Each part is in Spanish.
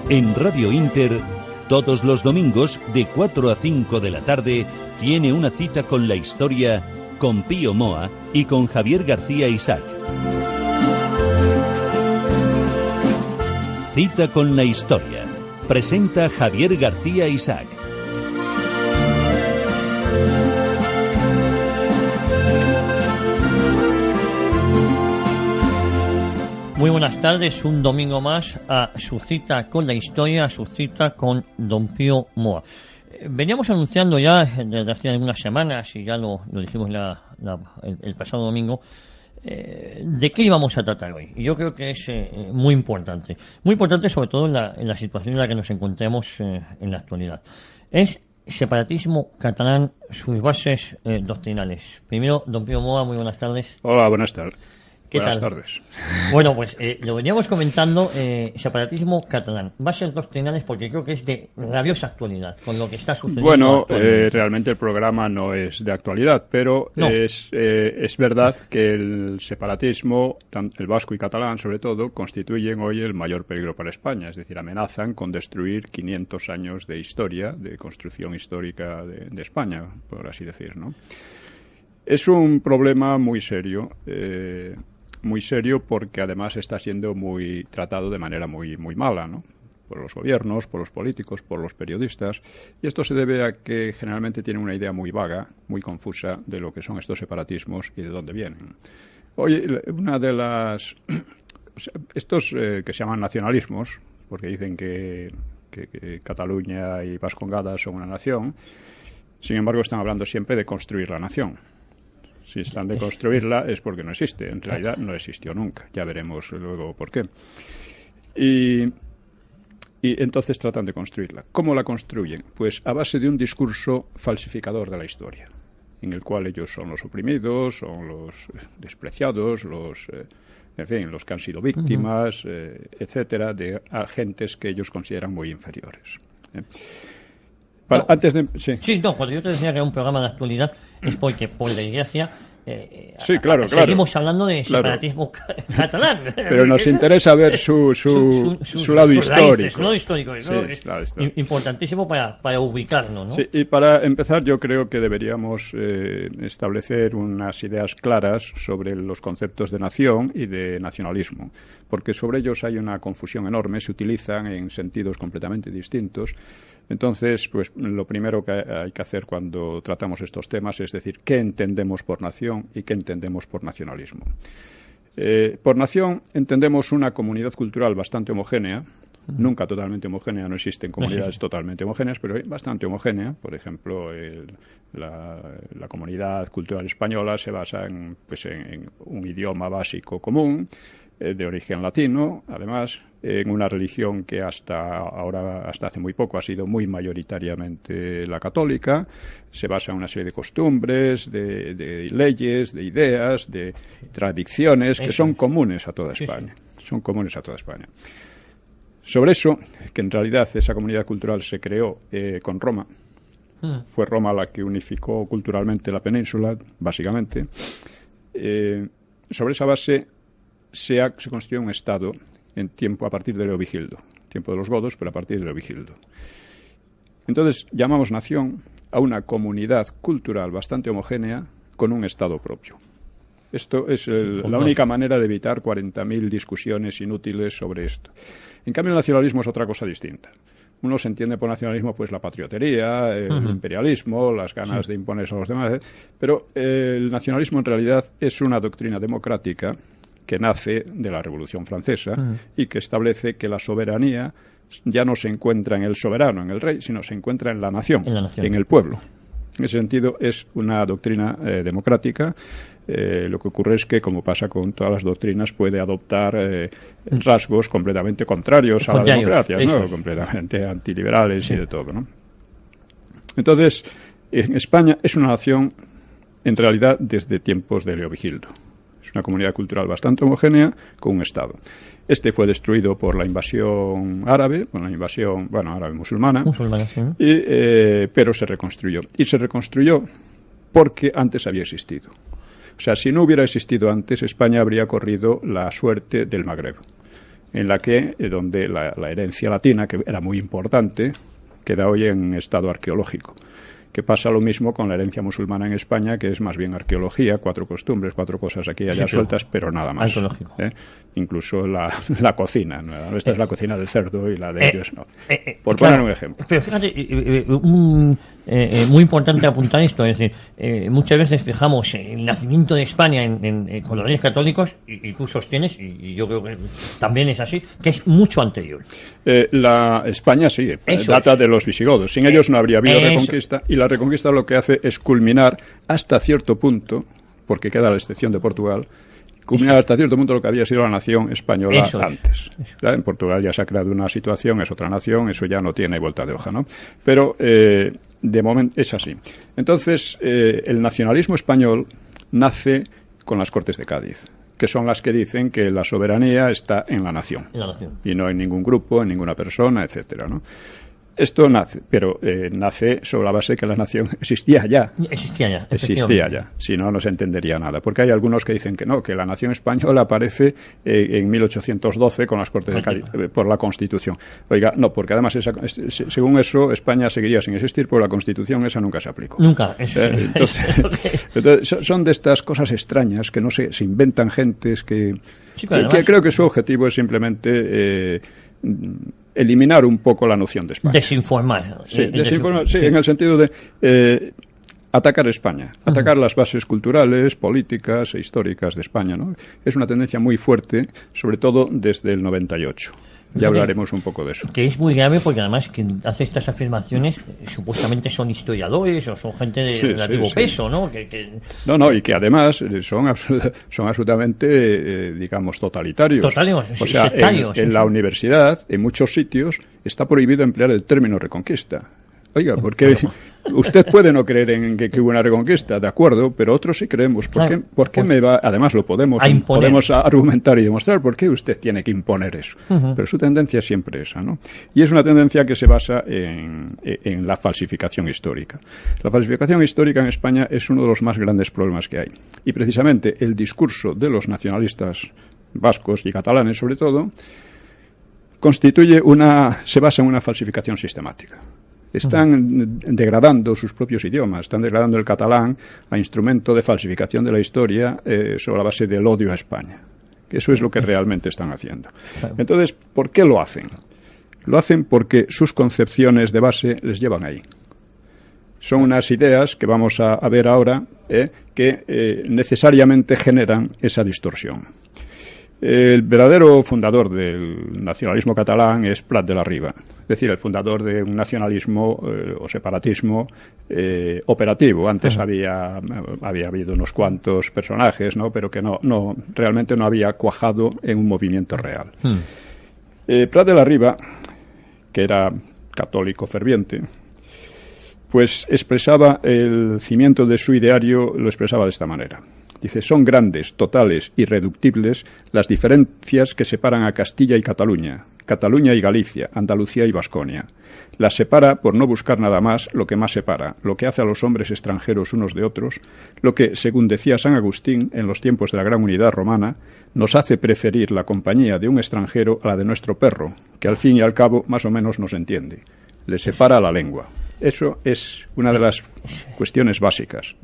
En Radio Inter, todos los domingos de 4 a 5 de la tarde, tiene una cita con la historia con Pío Moa y con Javier García Isaac. Cita con la historia. Presenta Javier García Isaac. Muy buenas tardes, un domingo más a su cita con la historia, a su cita con don Pío Moa. Veníamos anunciando ya desde hace algunas semanas, y ya lo dijimos el pasado domingo, de qué íbamos a tratar hoy. Y yo creo que es muy importante sobre todo en la situación en la que nos encontramos en la actualidad. Es separatismo catalán, sus bases doctrinales. Primero, don Pío Moa, muy buenas tardes. Hola, buenas tardes. Buenas tardes. Bueno, pues lo veníamos comentando, separatismo catalán. Bases doctrinales, porque creo que es de rabiosa actualidad con lo que está sucediendo. Bueno, realmente el programa no es de actualidad, pero no. Es verdad que el separatismo, el vasco y catalán sobre todo, constituyen hoy el mayor peligro para España. Es decir, amenazan con destruir 500 años de historia, de construcción histórica de España, por así decir, ¿no? Es un problema muy serio porque además está siendo muy tratado de manera muy mala, ¿no? Por los gobiernos, por los políticos, por los periodistas. Y esto se debe a que generalmente tienen una idea muy vaga, muy confusa de lo que son estos separatismos y de dónde vienen. Hoy, una de las... estos que se llaman nacionalismos, porque dicen que Cataluña y Vascongada son una nación, sin embargo están hablando siempre de construir la nación. Si están de construirla es porque no existe. En realidad no existió nunca. Ya veremos luego por qué. Y entonces tratan de construirla. ¿Cómo la construyen? Pues a base de un discurso falsificador de la historia, en el cual ellos son los oprimidos, son los despreciados, en fin, los que han sido víctimas, etcétera, de agentes que ellos consideran muy inferiores. Antes de... cuando yo te decía que era un programa de actualidad es porque, por desgracia, seguimos hablando de separatismo catalán. Pero nos interesa ver su lado histórico. Su lado histórico, es importantísimo para ubicarnos, ¿no? Sí, y para empezar yo creo que deberíamos establecer unas ideas claras sobre los conceptos de nación y de nacionalismo, porque sobre ellos hay una confusión enorme, se utilizan en sentidos completamente distintos. Entonces, pues lo primero que hay que hacer cuando tratamos estos temas es decir qué entendemos por nación y qué entendemos por nacionalismo. Por nación entendemos una comunidad cultural bastante homogénea, nunca totalmente homogénea, no existen comunidades totalmente homogéneas, pero bastante homogénea. Por ejemplo, la comunidad cultural española se basa en un idioma básico común, de origen latino, además, en una religión que hasta hace muy poco ha sido muy mayoritariamente la católica. Se basa en una serie de costumbres, de leyes, de ideas, de tradiciones que son comunes a toda España. Son comunes a toda España. Sobre eso, que en realidad esa comunidad cultural se creó con Roma, fue Roma la que unificó culturalmente la península, básicamente. Sobre esa base se construyó un Estado a partir de Leovigildo, tiempo de los godos, pero a partir de Leovigildo. Entonces llamamos nación a una comunidad cultural bastante homogénea con un Estado propio. Esto es la única manera de evitar 40.000 discusiones inútiles sobre esto. En cambio, el nacionalismo es otra cosa distinta. Uno se entiende por nacionalismo pues la patriotería, el imperialismo, las ganas de imponerse a los demás, pero el nacionalismo en realidad es una doctrina democrática que nace de la Revolución Francesa y que establece que la soberanía ya no se encuentra en el soberano, en el rey, sino se encuentra en la nación, en el pueblo. En ese sentido es una doctrina democrática. Lo que ocurre es que, como pasa con todas las doctrinas, puede adoptar rasgos completamente contrarios a la democracia, ¿no? Completamente antiliberales y de todo, ¿no? Entonces, en España es una nación, en realidad, desde tiempos de Leovigildo. Es una comunidad cultural bastante homogénea con un Estado. Este fue destruido por la invasión árabe, por la invasión, árabe musulmana, sí. Pero se reconstruyó. Y se reconstruyó porque antes había existido. O sea, si no hubiera existido antes, España habría corrido la suerte del Magreb, en la que, donde la herencia latina, que era muy importante, queda hoy en estado arqueológico. Que pasa lo mismo con la herencia musulmana en España, que es más bien arqueología, 4 costumbres, 4 cosas aquí y allá sueltas, pero nada más. Incluso la cocina, ¿no? Esta es la cocina del cerdo y la de ellos no. Por poner un ejemplo. Pero fíjate, muy importante apuntar esto, es decir, muchas veces fijamos el nacimiento de España con los reyes católicos, y tú sostienes, y yo creo que también es así, que es mucho anterior. La España sí, data de los visigodos. Sin ellos no habría habido reconquista, y la reconquista lo que hace es culminar hasta cierto punto, porque queda la excepción de Portugal, culminar hasta cierto punto lo que había sido la nación española antes. En Portugal ya se ha creado una situación, es otra nación, eso ya no tiene vuelta de hoja, ¿no? Pero de momento es así. Entonces, el nacionalismo español nace con las Cortes de Cádiz, que son las que dicen que la soberanía está en la nación. Y no en ningún grupo, en ninguna persona, etcétera, ¿no? Esto nace, pero nace sobre la base de que la nación existía ya. Existía ya. Si no, no se entendería nada. Porque hay algunos que dicen que no, que la nación española aparece en 1812 con las Cortes de Cádiz, por la Constitución. Oiga, no, porque además, según eso, España seguiría sin existir, porque la Constitución esa nunca se aplicó. Nunca. Entonces, son de estas cosas extrañas que no se inventan gentes que creo que su objetivo es simplemente eliminar un poco la noción de España. Desinformar. Sí, en el sentido de atacar España, atacar las bases culturales, políticas e históricas de España, ¿no? Es una tendencia muy fuerte, sobre todo desde el 98. Ya hablaremos un poco de eso. Que es muy grave porque además quien hace estas afirmaciones supuestamente son historiadores o son gente de relativo peso, ¿no? No, y que además son absolutamente, digamos, totalitarios. O sea, en la universidad, en muchos sitios, está prohibido emplear el término reconquista. Oiga, porque usted puede no creer en que hubo una reconquista, de acuerdo, pero otros sí creemos. ¿Por qué me va? Además, lo podemos argumentar y demostrar. ¿Por qué usted tiene que imponer eso? Pero su tendencia es siempre esa, ¿no? Y es una tendencia que se basa en la falsificación histórica. La falsificación histórica en España es uno de los más grandes problemas que hay. Y precisamente el discurso de los nacionalistas vascos y catalanes, sobre todo, se basa en una falsificación sistemática. Están degradando sus propios idiomas, están degradando el catalán a instrumento de falsificación de la historia sobre la base del odio a España. Que eso es lo que realmente están haciendo. Entonces, ¿por qué lo hacen? Lo hacen porque sus concepciones de base les llevan ahí. Son unas ideas que vamos a ver ahora que necesariamente generan esa distorsión. El verdadero fundador del nacionalismo catalán es Prat de la Riba, es decir, el fundador de un nacionalismo o separatismo operativo. Antes había habido unos cuantos personajes, ¿no? Pero que realmente no había cuajado en un movimiento real. Prat de la Riba, que era católico ferviente, pues expresaba el cimiento de su ideario, lo expresaba de esta manera. Dice, son grandes, totales, irreductibles las diferencias que separan a Castilla y Cataluña, Cataluña y Galicia, Andalucía y Vasconia. Las separa, por no buscar nada más, lo que más separa, lo que hace a los hombres extranjeros unos de otros, lo que, según decía San Agustín en los tiempos de la Gran Unidad Romana, nos hace preferir la compañía de un extranjero a la de nuestro perro, que al fin y al cabo más o menos nos entiende. Le separa la lengua. Eso es una de las cuestiones básicas.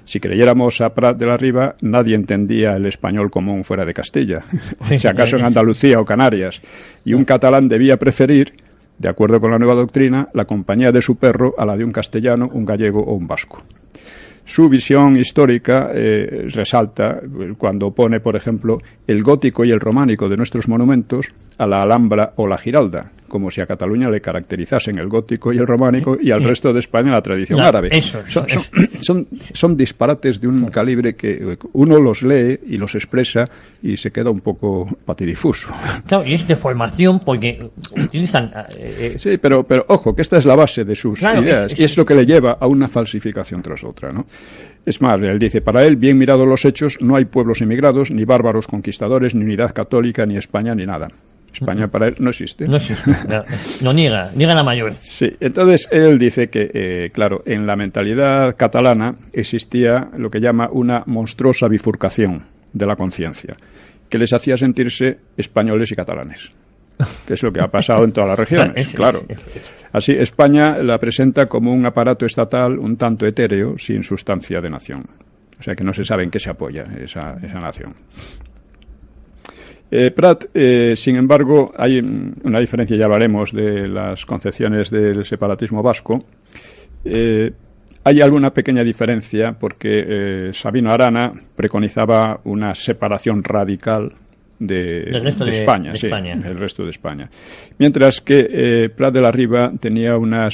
Si creyéramos a Prat de la Riba, nadie entendía el español común fuera de Castilla, si acaso en Andalucía o Canarias. Y un catalán debía preferir, de acuerdo con la nueva doctrina, la compañía de su perro a la de un castellano, un gallego o un vasco. Su visión histórica resalta cuando pone, por ejemplo, el gótico y el románico de nuestros monumentos a la Alhambra o la Giralda, como si a Cataluña le caracterizasen el gótico y el románico y al resto de España la tradición árabe. Son disparates de un calibre que uno los lee y los expresa y se queda un poco patidifuso. Claro, y es de formación porque utilizan... Sí, pero ojo, que esta es la base de sus ideas y es lo que le lleva a una falsificación tras otra, ¿no? Es más, él dice, para él, bien mirados los hechos, no hay pueblos emigrados, ni bárbaros conquistadores, ni unidad católica, ni España, ni nada. España para él no existe. No existe. No niega la mayor. Sí, entonces él dice que, claro, en la mentalidad catalana existía lo que llama una monstruosa bifurcación de la conciencia, que les hacía sentirse españoles y catalanes, que es lo que ha pasado en todas las regiones, claro. Así, España la presenta como un aparato estatal un tanto etéreo, sin sustancia de nación. O sea que no se sabe en qué se apoya esa nación. Prat, sin embargo, hay una diferencia, ya hablaremos de las concepciones del separatismo vasco. Hay alguna pequeña diferencia porque Sabino Arana preconizaba una separación radical de España, el resto de España. Mientras que Prat de la Riba tenía una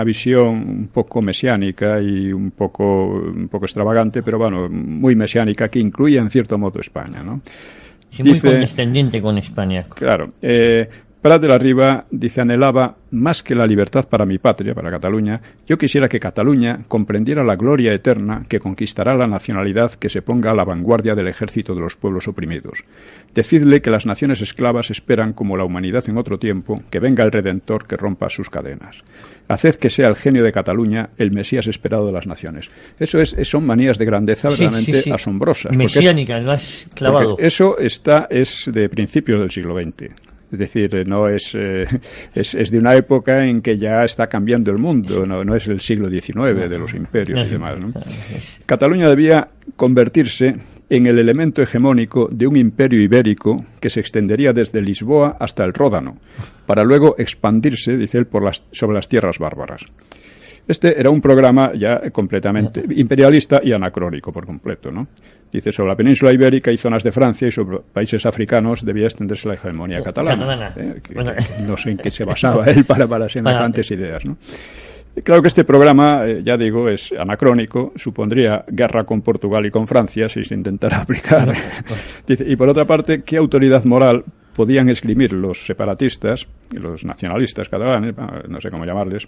visión un poco mesiánica y un poco extravagante, pero bueno, muy mesiánica, que incluía en cierto modo España, ¿no? Sí, muy condescendiente con España. Claro. Prat de la Riba dice, anhelaba más que la libertad para mi patria, para Cataluña, yo quisiera que Cataluña comprendiera la gloria eterna que conquistará la nacionalidad que se ponga a la vanguardia del ejército de los pueblos oprimidos. Decidle que las naciones esclavas esperan, como la humanidad en otro tiempo, que venga el Redentor que rompa sus cadenas. Haced que sea el genio de Cataluña el Mesías esperado de las naciones. Son manías de grandeza verdaderamente asombrosas. Mesiánicas, lo has clavado. Eso es de principios del siglo XX. Es decir, no es de una época en que ya está cambiando el mundo, no es el siglo XIX de los imperios y demás, ¿no? Cataluña debía convertirse en el elemento hegemónico de un imperio ibérico que se extendería desde Lisboa hasta el Ródano, para luego expandirse, dice él, sobre las tierras bárbaras. Este era un programa ya completamente imperialista y anacrónico por completo, ¿no? Dice, sobre la península ibérica y zonas de Francia y sobre países africanos debía extenderse la hegemonía catalana. No sé en qué se basaba él para semejantes ideas, ¿no? Claro que este programa, ya digo, es anacrónico, supondría guerra con Portugal y con Francia si se intentara aplicar. Dice, y por otra parte, ¿qué autoridad moral podían esgrimir los separatistas, los nacionalistas catalanes, no sé cómo llamarles,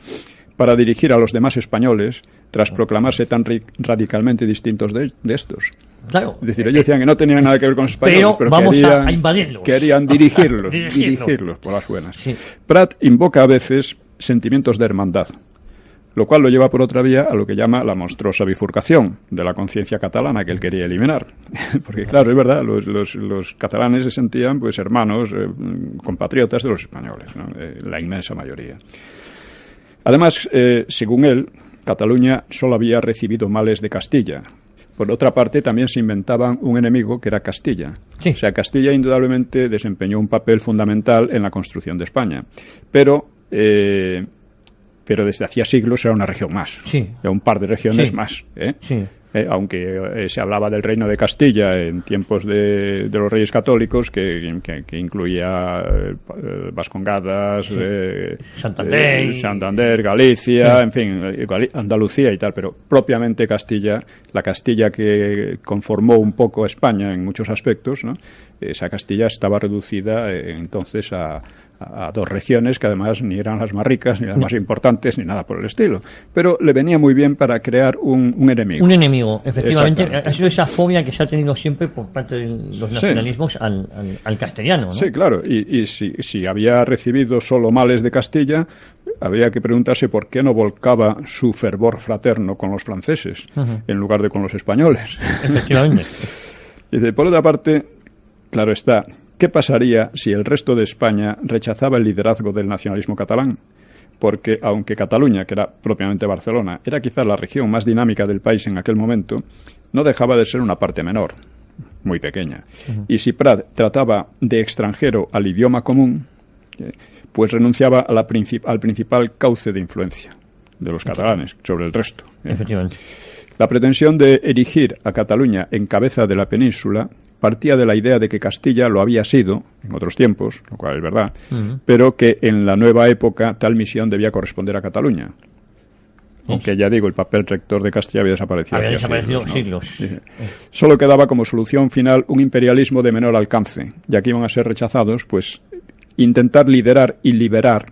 para dirigir a los demás españoles tras proclamarse tan radicalmente distintos de estos? Claro. Es decir, ellos decían que no tenían nada que ver con los españoles, pero vamos a invadirlos. Querían dirigirlos por las buenas. Sí. Prat invoca a veces sentimientos de hermandad, lo cual lo lleva por otra vía a lo que llama la monstruosa bifurcación de la conciencia catalana que él quería eliminar. Porque claro, es verdad, los catalanes se sentían pues hermanos, compatriotas de los españoles, ¿no? La inmensa mayoría. Además, según él, Cataluña solo había recibido males de Castilla. Por otra parte, también se inventaban un enemigo que era Castilla. Sí. O sea, Castilla indudablemente desempeñó un papel fundamental en la construcción de España. Pero desde hacía siglos era una región más. Sí. Era un par de regiones más. Sí. Aunque se hablaba del Reino de Castilla en tiempos de los Reyes Católicos, que incluía Vascongadas, Santander, Galicia, en fin, Andalucía y tal, pero propiamente Castilla, la Castilla que conformó un poco a España en muchos aspectos, ¿no? Esa Castilla estaba reducida entonces a dos regiones que además ni eran las más ricas, ni las más importantes, ni nada por el estilo. Pero le venía muy bien para crear un enemigo. Un enemigo, efectivamente. Ha sido esa fobia que se ha tenido siempre por parte de los nacionalismos al castellano, ¿no? Sí, claro. Y si había recibido solo males de Castilla, habría que preguntarse por qué no volcaba su fervor fraterno con los franceses, en lugar de con los españoles. Efectivamente. Dice, por otra parte, claro está, ¿qué pasaría si el resto de España rechazaba el liderazgo del nacionalismo catalán? Porque aunque Cataluña, que era propiamente Barcelona, era quizá la región más dinámica del país en aquel momento, no dejaba de ser una parte menor, muy pequeña. Y si Prat trataba de extranjero al idioma común, pues renunciaba al principal cauce de influencia, de los catalanes sobre el resto. Efectivamente. La pretensión de erigir a Cataluña en cabeza de la península partía de la idea de que Castilla lo había sido en otros tiempos, lo cual es verdad, pero que en la nueva época tal misión debía corresponder a Cataluña. Aunque ya digo, el papel rector de Castilla había desaparecido. Había desaparecido siglos. Solo quedaba como solución final un imperialismo de menor alcance, ya que iban a ser rechazados, pues intentar liderar y liberar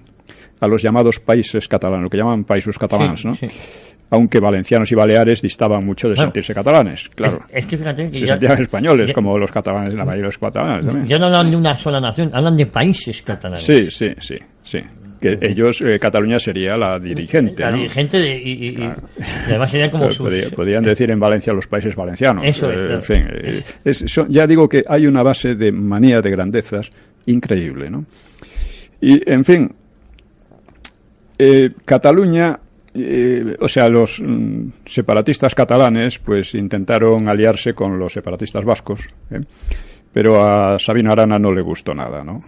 a los llamados países catalanes, lo que llaman países catalanes, ¿no? Sí. Aunque valencianos y baleares distaban mucho de sentirse catalanes, claro. Es que fíjate que se sentían españoles, como los catalanes, la mayoría de los catalanes también. Ya no hablan de una sola nación, hablan de países catalanes. Sí. Que ellos, Cataluña sería la dirigente, La ¿no? dirigente claro. Y además sería como podían decir en Valencia los países valencianos. Eso es, claro. En fin, ya digo que hay una base de manía de grandezas increíble, ¿no? Y, en fin, Cataluña... o sea, los separatistas catalanes pues intentaron aliarse con los separatistas vascos, pero a Sabino Arana no le gustó nada, ¿no?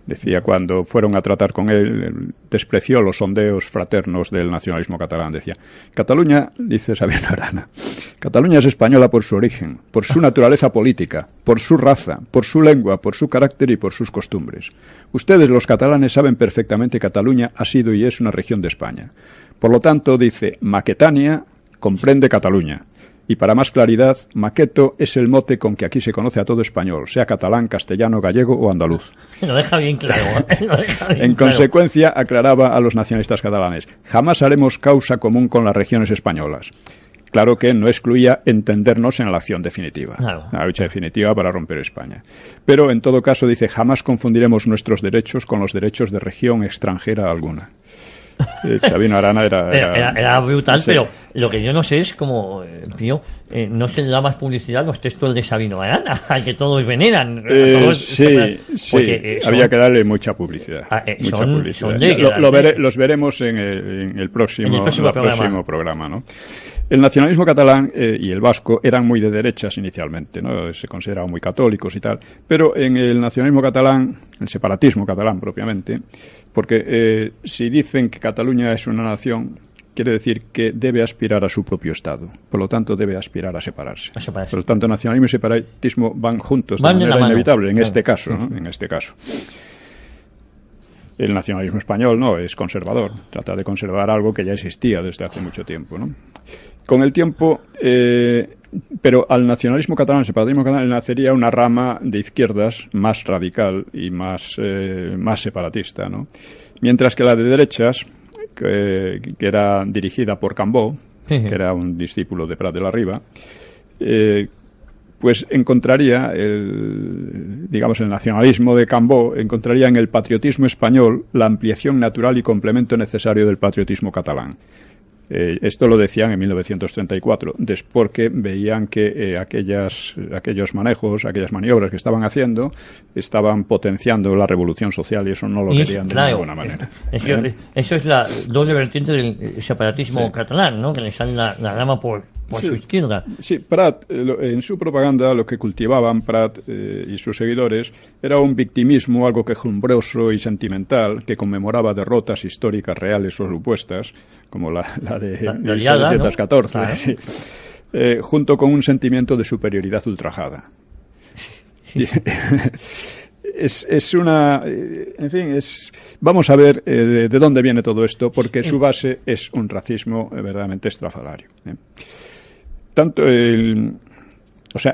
Decía, cuando fueron a tratar con él, despreció los sondeos fraternos del nacionalismo catalán. Decía, Cataluña, dice Sabino Arana, Cataluña es española por su origen, por su naturaleza política, por su raza, por su lengua, por su carácter y por sus costumbres. Ustedes, los catalanes, saben perfectamente que Cataluña ha sido y es una región de España. Por lo tanto, dice, Maquetania comprende Cataluña. Y para más claridad, Maqueto es el mote con que aquí se conoce a todo español, sea catalán, castellano, gallego o andaluz. Lo deja bien claro. En consecuencia, aclaraba a los nacionalistas catalanes, jamás haremos causa común con las regiones españolas. Claro que no excluía entendernos en la acción definitiva, claro. La lucha definitiva para romper España. Pero, en todo caso, dice, jamás confundiremos nuestros derechos con los derechos de región extranjera alguna. Sabino Arana era brutal, sí. Pero lo que yo no sé es como, Pío, no se le da más publicidad a los textos de Sabino Arana, al que todos veneran. Había que darle mucha publicidad. Los veremos en el próximo programa, ¿no? El nacionalismo catalán y el vasco eran muy de derechas inicialmente, ¿no? Se consideraban muy católicos y tal, pero en el nacionalismo catalán, el separatismo catalán propiamente, porque si dicen que Cataluña es una nación, quiere decir que debe aspirar a su propio Estado, por lo tanto debe aspirar a separarse. Por lo tanto, nacionalismo y separatismo van juntos de manera inevitable, en este caso, ¿no? En este caso. El nacionalismo español no es conservador, trata de conservar algo que ya existía desde hace mucho tiempo, ¿no? Con el tiempo, pero al nacionalismo catalán, al separatismo catalán, nacería una rama de izquierdas más radical y más separatista, ¿no? Mientras que la de derechas, que era dirigida por Cambó, que era un discípulo de Prat de la Riba, pues encontraría, el nacionalismo de Cambó, encontraría en el patriotismo español la ampliación natural y complemento necesario del patriotismo catalán. Esto lo decían en 1934, porque veían que aquellos manejos, aquellas maniobras que estaban haciendo, estaban potenciando la revolución social y eso no lo querían de ninguna manera. Eso es la doble vertiente del separatismo catalán, ¿no? Que le sale la rama por su izquierda. Sí, Prat, en su propaganda, lo que cultivaban Prat y sus seguidores era un victimismo algo quejumbroso y sentimental que conmemoraba derrotas históricas reales o supuestas, como la de 1714, ¿no? Sí. Junto con un sentimiento de superioridad ultrajada. Vamos a ver de dónde viene todo esto, porque su base es un racismo verdaderamente estrafalario.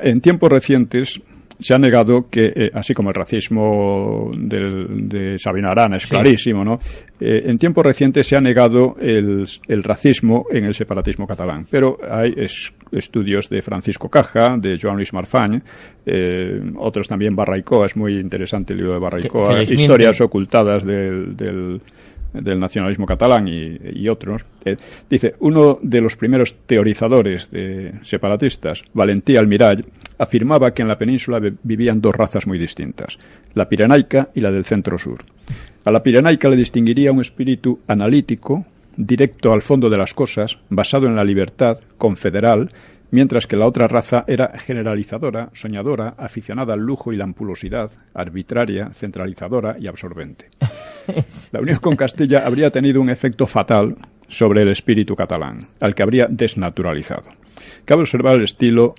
En tiempos recientes se ha negado que, así como el racismo de Sabino Arana es clarísimo, ¿no? En tiempos recientes se ha negado el racismo en el separatismo catalán, pero hay estudios de Francisco Caja, de Joan Luis Marfany, otros también, Barraicoa, es muy interesante el libro de Barraicoa, Historias ocultadas del nacionalismo catalán y otros. Dice, uno de los primeros teorizadores separatistas, Valentí Almirall, afirmaba que en la península vivían dos razas muy distintas, la pirenaica y la del centro-sur. A la pirenaica le distinguiría un espíritu analítico, directo al fondo de las cosas, basado en la libertad, confederal, mientras que la otra raza era generalizadora, soñadora, aficionada al lujo y la ampulosidad, arbitraria, centralizadora y absorbente. La unión con Castilla habría tenido un efecto fatal sobre el espíritu catalán, al que habría desnaturalizado. Cabe observar el estilo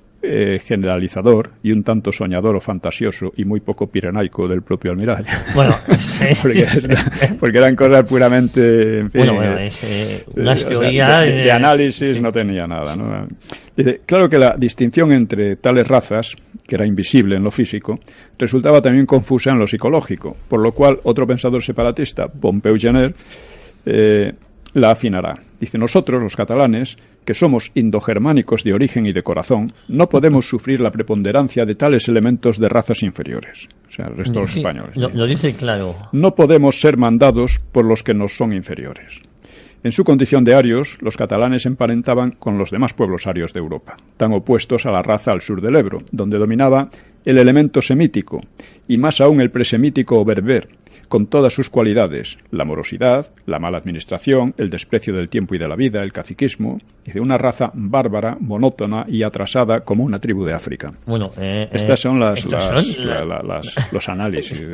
generalizador y un tanto soñador o fantasioso y muy poco pirenaico del propio almirall. Bueno, porque eran cosas puramente, en fin, unas teorías de análisis no tenía nada, ¿no? Dice, claro que la distinción entre tales razas, que era invisible en lo físico, resultaba también confusa en lo psicológico, por lo cual otro pensador separatista, Pompeu Gener, la afinará. Dice, nosotros, los catalanes, que somos indogermánicos de origen y de corazón, no podemos sufrir la preponderancia de tales elementos de razas inferiores. O sea, el resto de los españoles. Lo dice claro. No podemos ser mandados por los que nos son inferiores. En su condición de arios, los catalanes emparentaban con los demás pueblos arios de Europa, tan opuestos a la raza al sur del Ebro, donde dominaba el elemento semítico, y más aún el presemítico o berber, con todas sus cualidades, la morosidad, la mala administración, el desprecio del tiempo y de la vida, el caciquismo, y de una raza bárbara, monótona y atrasada como una tribu de África. Bueno, estas son los análisis.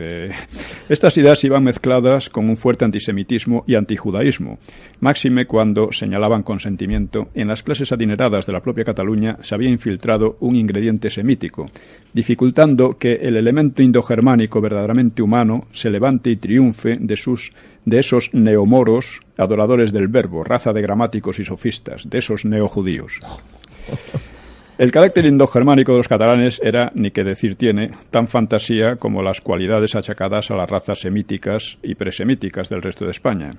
Estas ideas iban mezcladas con un fuerte antisemitismo y antijudaísmo, máxime cuando señalaban con sentimiento en las clases adineradas de la propia Cataluña se había infiltrado un ingrediente semítico, dificultando que el elemento indogermánico verdaderamente humano se levante y triunfe de esos neomoros, adoradores del verbo, raza de gramáticos y sofistas, de esos neojudíos. El carácter indogermánico de los catalanes era, ni que decir tiene, tan fantasía como las cualidades achacadas a las razas semíticas y presemíticas del resto de España.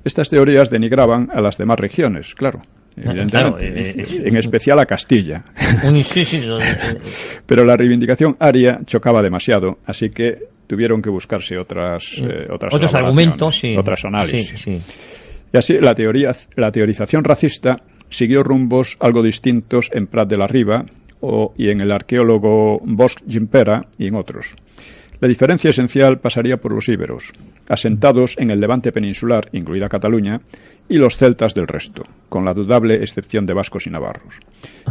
Estas teorías denigraban a las demás regiones, claro, evidentemente, en especial a Castilla. Pero la reivindicación aria chocaba demasiado, así que tuvieron que buscarse otros argumentos, otros análisis. Sí. Y así la teorización racista siguió rumbos algo distintos en Prat de la Riba y en el arqueólogo Bosch Gimpera y en otros. La diferencia esencial pasaría por los íberos, asentados en el levante peninsular, incluida Cataluña, y los celtas del resto, con la dudable excepción de vascos y navarros.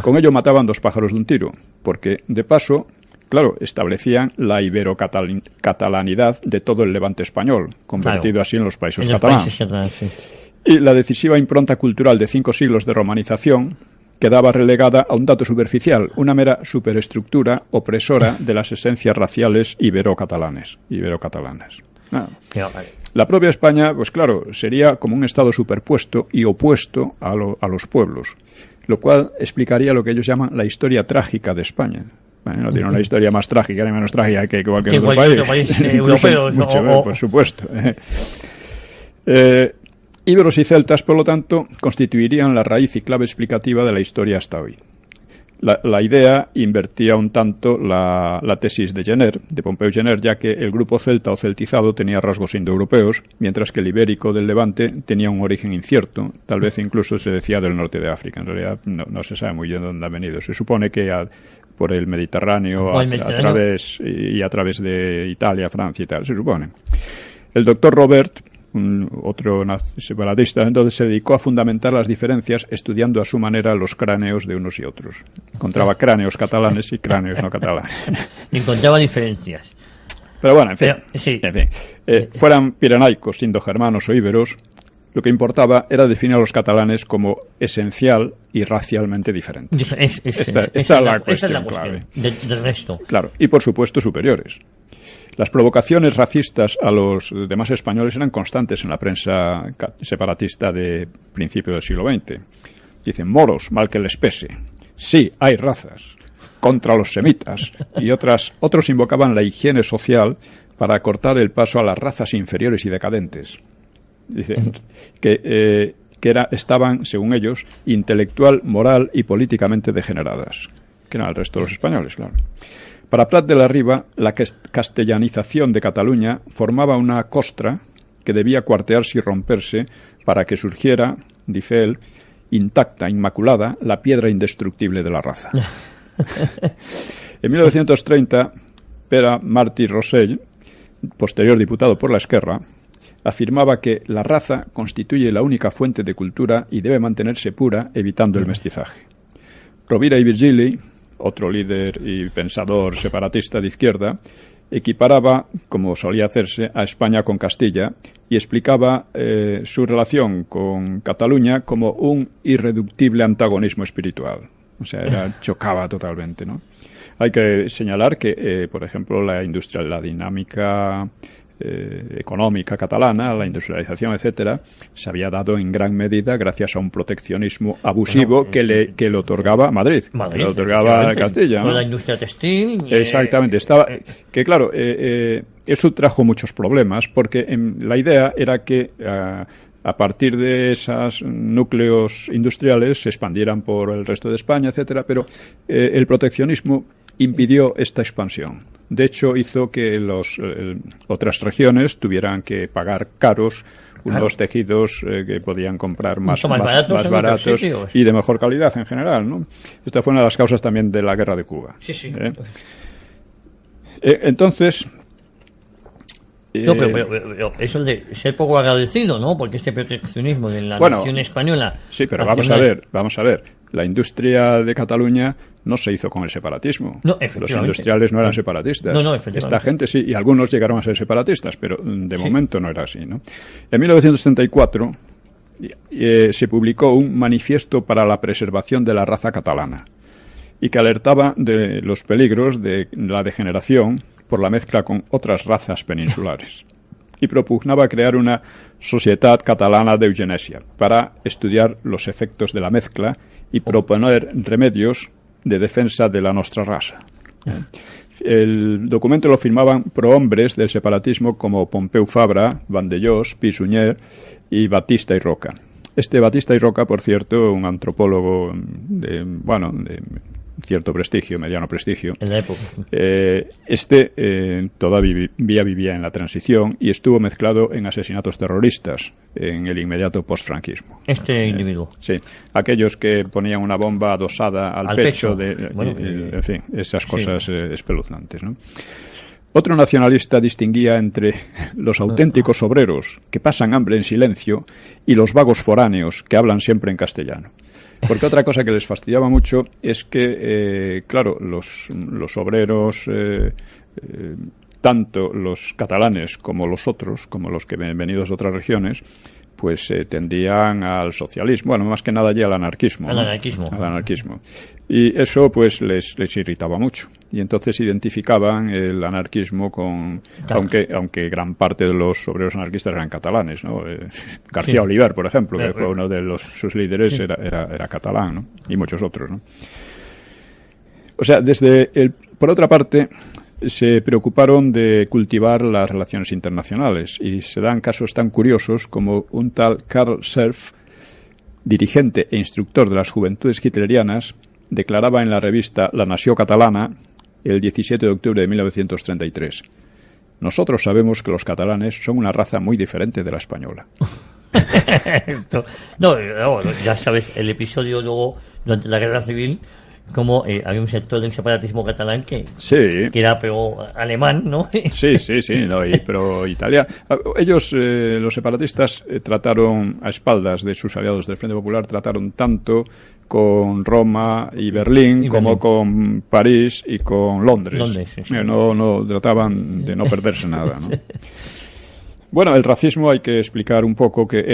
Con ello mataban dos pájaros de un tiro, porque, de paso, claro, establecían la ibero-catalanidad de todo el levante español, convertido así en los países catalanes. Y la decisiva impronta cultural de 5 siglos de romanización quedaba relegada a un dato superficial, una mera superestructura opresora de las esencias raciales ibero-catalanes. La propia España, pues claro, sería como un estado superpuesto y opuesto a los pueblos, lo cual explicaría lo que ellos llaman la historia trágica de España. Bueno, no tiene una historia más trágica ni menos trágica que cualquier otro país europeo, por supuesto. Íberos y celtas, por lo tanto, constituirían la raíz y clave explicativa de la historia hasta hoy. La idea invertía un tanto la tesis de Pompeu Gener, ya que el grupo celta o celtizado tenía rasgos indoeuropeos, mientras que el ibérico del Levante tenía un origen incierto, tal vez incluso se decía del norte de África. En realidad no se sabe muy bien dónde ha venido. Se supone que por el Mediterráneo, a través de Italia, Francia y tal, se supone. El doctor Robert, otro separatista, entonces se dedicó a fundamentar las diferencias estudiando a su manera los cráneos de unos y otros. Encontraba cráneos catalanes y cráneos no catalanes. Encontraba diferencias. Pero bueno, en fin. Fueran pirenaicos, indogermanos o íberos, lo que importaba era definir a los catalanes como esencial y racialmente diferentes. Esta es la cuestión clave. Del resto. Claro, y por supuesto superiores. Las provocaciones racistas a los demás españoles eran constantes en la prensa separatista de principios del siglo XX. Dicen, moros, mal que les pese. Sí, hay razas. Contra los semitas. Y otros invocaban la higiene social para cortar el paso a las razas inferiores y decadentes. Dicen que estaban, según ellos, intelectual, moral y políticamente degeneradas. Que eran el resto de los españoles, claro. Para Prat de la Riba, la castellanización de Cataluña formaba una costra que debía cuartearse y romperse para que surgiera, dice él, intacta, inmaculada, la piedra indestructible de la raza. En 1930, Pere Martí Rosell, posterior diputado por la Esquerra, afirmaba que la raza constituye la única fuente de cultura y debe mantenerse pura, evitando el mestizaje. Rovira i Virgili, otro líder y pensador separatista de izquierda, equiparaba, como solía hacerse, a España con Castilla y explicaba su relación con Cataluña como un irreductible antagonismo espiritual. O sea, chocaba totalmente, ¿no? Hay que señalar que, por ejemplo, la dinámica económica catalana, la industrialización, etcétera, se había dado en gran medida gracias a un proteccionismo abusivo que le otorgaba Madrid, que le otorgaba Castilla, ¿no? Con la industria textil. Exactamente. Que claro, eso trajo muchos problemas porque la idea era que a partir de esos núcleos industriales se expandieran por el resto de España, etcétera, pero el proteccionismo impidió esta expansión. De hecho, hizo que otras regiones tuvieran que pagar caros unos tejidos que podían comprar más baratos y de mejor calidad en general, ¿no? Esta fue una de las causas también de la guerra de Cuba. Sí. Entonces... pero eso de ser poco agradecido, ¿no? Porque este proteccionismo de la nación española... Sí, pero vamos a ver. La industria de Cataluña no se hizo con el separatismo. No, los industriales no eran separatistas. No, efectivamente. Esta gente sí, y algunos llegaron a ser separatistas, pero de momento no era así, ¿no? En 1934 se publicó un manifiesto para la preservación de la raza catalana y que alertaba de los peligros de la degeneración por la mezcla con otras razas peninsulares y propugnaba crear una Societat Catalana de Eugenesia para estudiar los efectos de la mezcla y proponer remedios de defensa de la nostra raza. El documento lo firmaban prohombres del separatismo como Pompeu Fabra, Vandellós, Pi Sunyer y Batista y Roca. Batista y Roca, por cierto, un antropólogo de cierto prestigio, mediano prestigio. En la época. Todavía vivía en la transición y estuvo mezclado en asesinatos terroristas en el inmediato postfranquismo. Individuo. Sí, aquellos que ponían una bomba adosada al pecho. En fin, esas cosas espeluznantes, ¿no? Otro nacionalista distinguía entre los auténticos obreros que pasan hambre en silencio y los vagos foráneos que hablan siempre en castellano. Porque otra cosa que les fastidiaba mucho es que, claro, los obreros, tanto los catalanes como los otros, como los que venidos de otras regiones, pues tendían al socialismo, bueno, más que nada ya al anarquismo. Al anarquismo. Y eso pues les irritaba mucho. Y entonces identificaban el anarquismo con... Aunque gran parte de los obreros anarquistas eran catalanes, ¿no? García Oliver, por ejemplo, que fue uno de sus líderes, era catalán, ¿no? Y muchos otros, ¿no? O sea, por otra parte, se preocuparon de cultivar las relaciones internacionales y se dan casos tan curiosos como un tal Karl Serf, dirigente e instructor de las juventudes hitlerianas, declaraba en la revista La Nació Catalana el 17 de octubre de 1933: nosotros sabemos que los catalanes son una raza muy diferente de la española. Ya sabes, el episodio luego, durante la Guerra Civil, como había un sector del separatismo catalán que era pero alemán, ¿no? Sí, pero Italia. Ellos, los separatistas, trataron a espaldas de sus aliados del Frente Popular, trataron tanto con Roma y Berlín como con París y con Londres. No trataban de no perderse nada, ¿no? Bueno, el racismo hay que explicar un poco que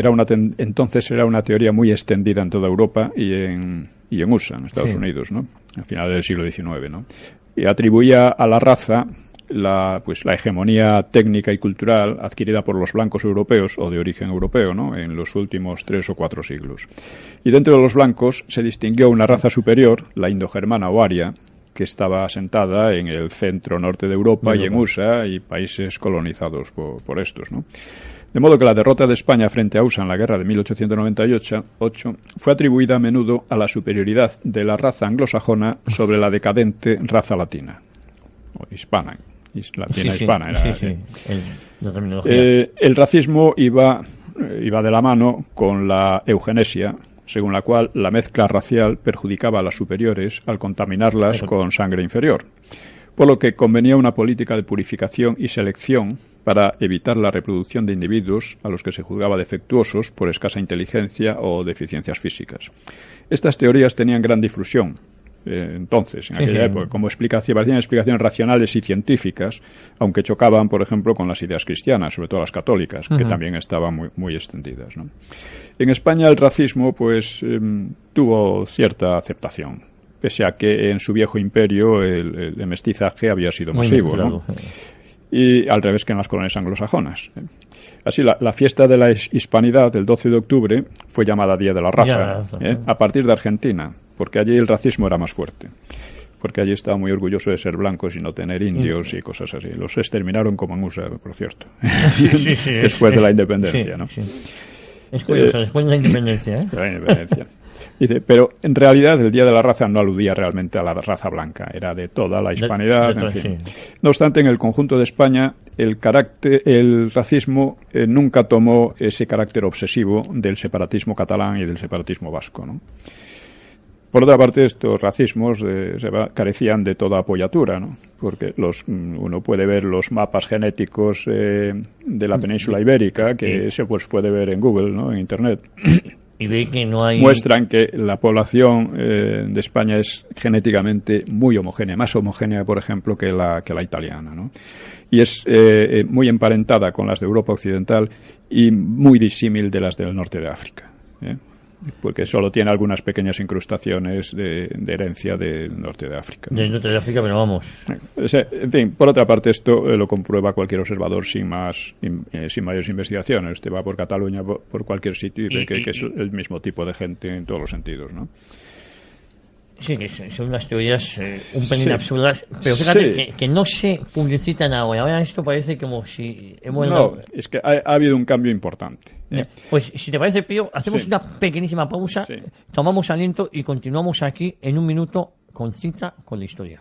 entonces era una teoría muy extendida en toda Europa y en USA, en Estados Unidos, ¿no? A finales del siglo XIX, ¿no? Y atribuía a la raza la hegemonía técnica y cultural adquirida por los blancos europeos o de origen europeo, ¿no? En los últimos 3 o 4 siglos. Y dentro de los blancos se distinguió una raza superior, la indogermana o aria, que estaba asentada en el centro-norte de Europa y en USA y países colonizados por estos, ¿no? De modo que la derrota de España frente a USA en la guerra de 1898 fue atribuida a menudo a la superioridad de la raza anglosajona sobre la decadente raza latina, o hispana. Hispana era. El racismo iba de la mano con la eugenesia, según la cual la mezcla racial perjudicaba a las superiores al contaminarlas con sangre inferior, por lo que convenía una política de purificación y selección para evitar la reproducción de individuos a los que se juzgaba defectuosos por escasa inteligencia o deficiencias físicas. Estas teorías tenían gran difusión entonces, en aquella época, como parecían explicaciones racionales y científicas, aunque chocaban, por ejemplo, con las ideas cristianas, sobre todo las católicas, que también estaban muy, muy extendidas, ¿no? En España el racismo, pues, tuvo cierta aceptación, pese a que en su viejo imperio el mestizaje había sido masivo, ¿no? Y al revés que en las colonias anglosajonas. Así, la fiesta de la hispanidad, el 12 de octubre, fue llamada Día de la Raza, a partir de Argentina, porque allí el racismo era más fuerte. Porque allí estaba muy orgulloso de ser blancos y no tener indios y cosas así. Los exterminaron como en USA, por cierto, después de la independencia, ¿no? Es curioso, después de la independencia, La independencia. Dice, pero en realidad el Día de la Raza no aludía realmente a la raza blanca, era de toda la hispanidad, en fin. No obstante, en el conjunto de España, el racismo nunca tomó ese carácter obsesivo del separatismo catalán y del separatismo vasco, ¿no? Por otra parte, estos racismos carecían de toda apoyatura, ¿no? Porque uno puede ver los mapas genéticos de la península ibérica, que se puede ver en Google, ¿no? En Internet. Y ve que no hay... Muestran que la población de España es genéticamente muy homogénea, más homogénea, por ejemplo, que la italiana, ¿no? Y es muy emparentada con las de Europa Occidental y muy disímil de las del norte de África, porque solo tiene algunas pequeñas incrustaciones de herencia del norte de África, ¿no? Del norte de África, pero vamos. En fin, por otra parte, esto lo comprueba cualquier observador sin mayores investigaciones. Usted va por Cataluña, por cualquier sitio, y ve que es el mismo tipo de gente en todos los sentidos, ¿no? Sí, que son unas teorías un pelín absurdas, pero fíjate que no se publicitan ahora. Ahora esto parece como si hemos... No, es que ha habido un cambio importante. Pues si te parece, Pío, hacemos una pequeñísima pausa, tomamos aliento y continuamos aquí en un minuto con Cita con la Historia.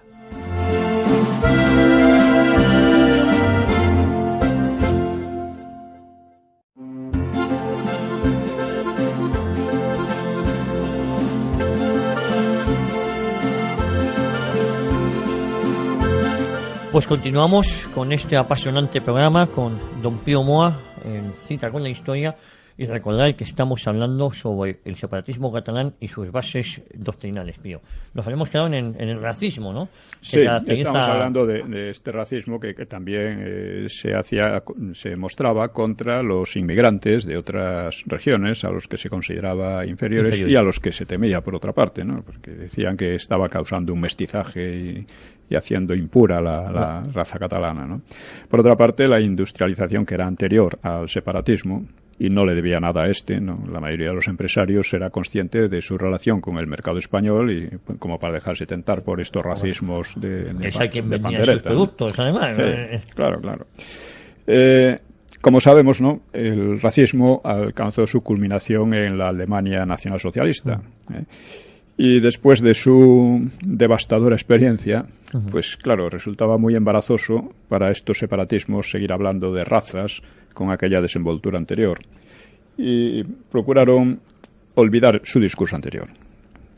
Pues continuamos con este apasionante programa con don Pío Moa en Cita con la Historia, y recordar que estamos hablando sobre el separatismo catalán y sus bases doctrinales, Pío. Nos habíamos quedado en el racismo, ¿no? Sí, estamos hablando de este racismo que también se mostraba contra los inmigrantes de otras regiones a los que se consideraba inferiores y a los que se temía, por otra parte, ¿no? Porque decían que estaba causando un mestizaje y haciendo impura la raza catalana, ¿no? Por otra parte, la industrialización, que era anterior al separatismo y no le debía nada a ¿no? La mayoría de los empresarios era consciente de su relación con el mercado español y como para dejarse tentar por estos racismos de pandereta, sus productos, ¿no? Además. Claro. Como sabemos, ¿no? El racismo alcanzó su culminación en la Alemania nacionalsocialista. Y después de su devastadora experiencia, pues claro, resultaba muy embarazoso para estos separatismos seguir hablando de razas con aquella desenvoltura anterior. Y procuraron olvidar su discurso anterior,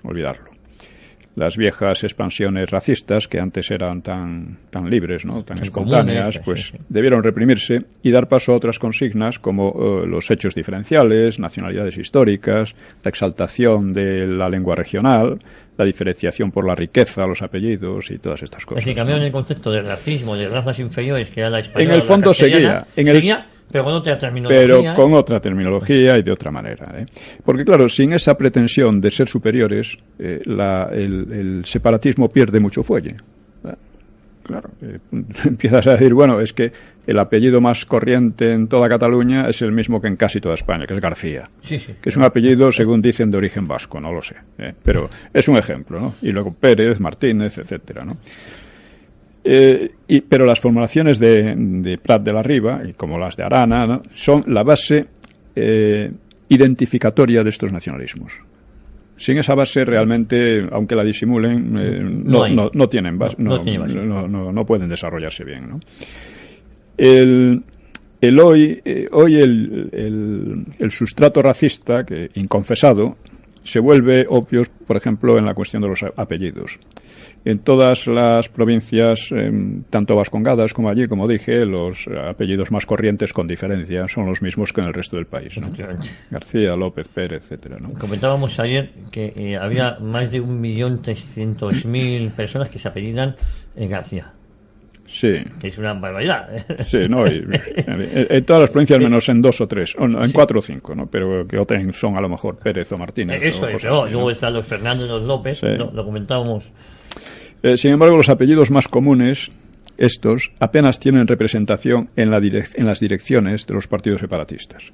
olvidarlo. Las viejas expansiones racistas, que antes eran tan libres, ¿no? Tan espontáneas, pues debieron reprimirse y dar paso a otras consignas como los hechos diferenciales, nacionalidades históricas, la exaltación de la lengua regional, la diferenciación por la riqueza, los apellidos y todas estas cosas. Es que cambiaron el concepto de racismo, de razas inferiores, que era la española. En el fondo seguía. Pero con otra terminología. Pero con otra terminología y de otra manera. Porque, claro, sin esa pretensión de ser superiores, el separatismo pierde mucho fuelle. Claro, empiezas a decir, bueno, es que el apellido más corriente en toda Cataluña es el mismo que en casi toda España, que es García. Sí. Que es un apellido, según dicen, de origen vasco, no lo sé. Pero es un ejemplo, ¿no? Y luego Pérez, Martínez, etcétera, ¿no? Pero las formulaciones de Prat de la Riba, y como las de Arana, ¿no? Son la base identificatoria de estos nacionalismos. Sin esa base, realmente, aunque la disimulen, no tienen base, no pueden desarrollarse bien, ¿no? Hoy el sustrato racista, que inconfesado, se vuelve obvio, por ejemplo, en la cuestión de los apellidos. En todas las provincias, tanto vascongadas como allí, como dije, los apellidos más corrientes, con diferencia, son los mismos que en el resto del país, ¿no? García, López, Pérez, etcétera, ¿no? Comentábamos ayer que había más de 1.300.000 personas que se apellidan García. Sí. Que es una barbaridad. Sí, no, en todas las provincias menos en 2 o 3, en 4 o 5, ¿no? Pero que otros son a lo mejor Pérez o Martínez. Eso o es, así, luego están los Fernández, los López, sí. Lo comentábamos. Sin embargo, los apellidos más comunes, estos, apenas tienen representación en las direcciones de los partidos separatistas.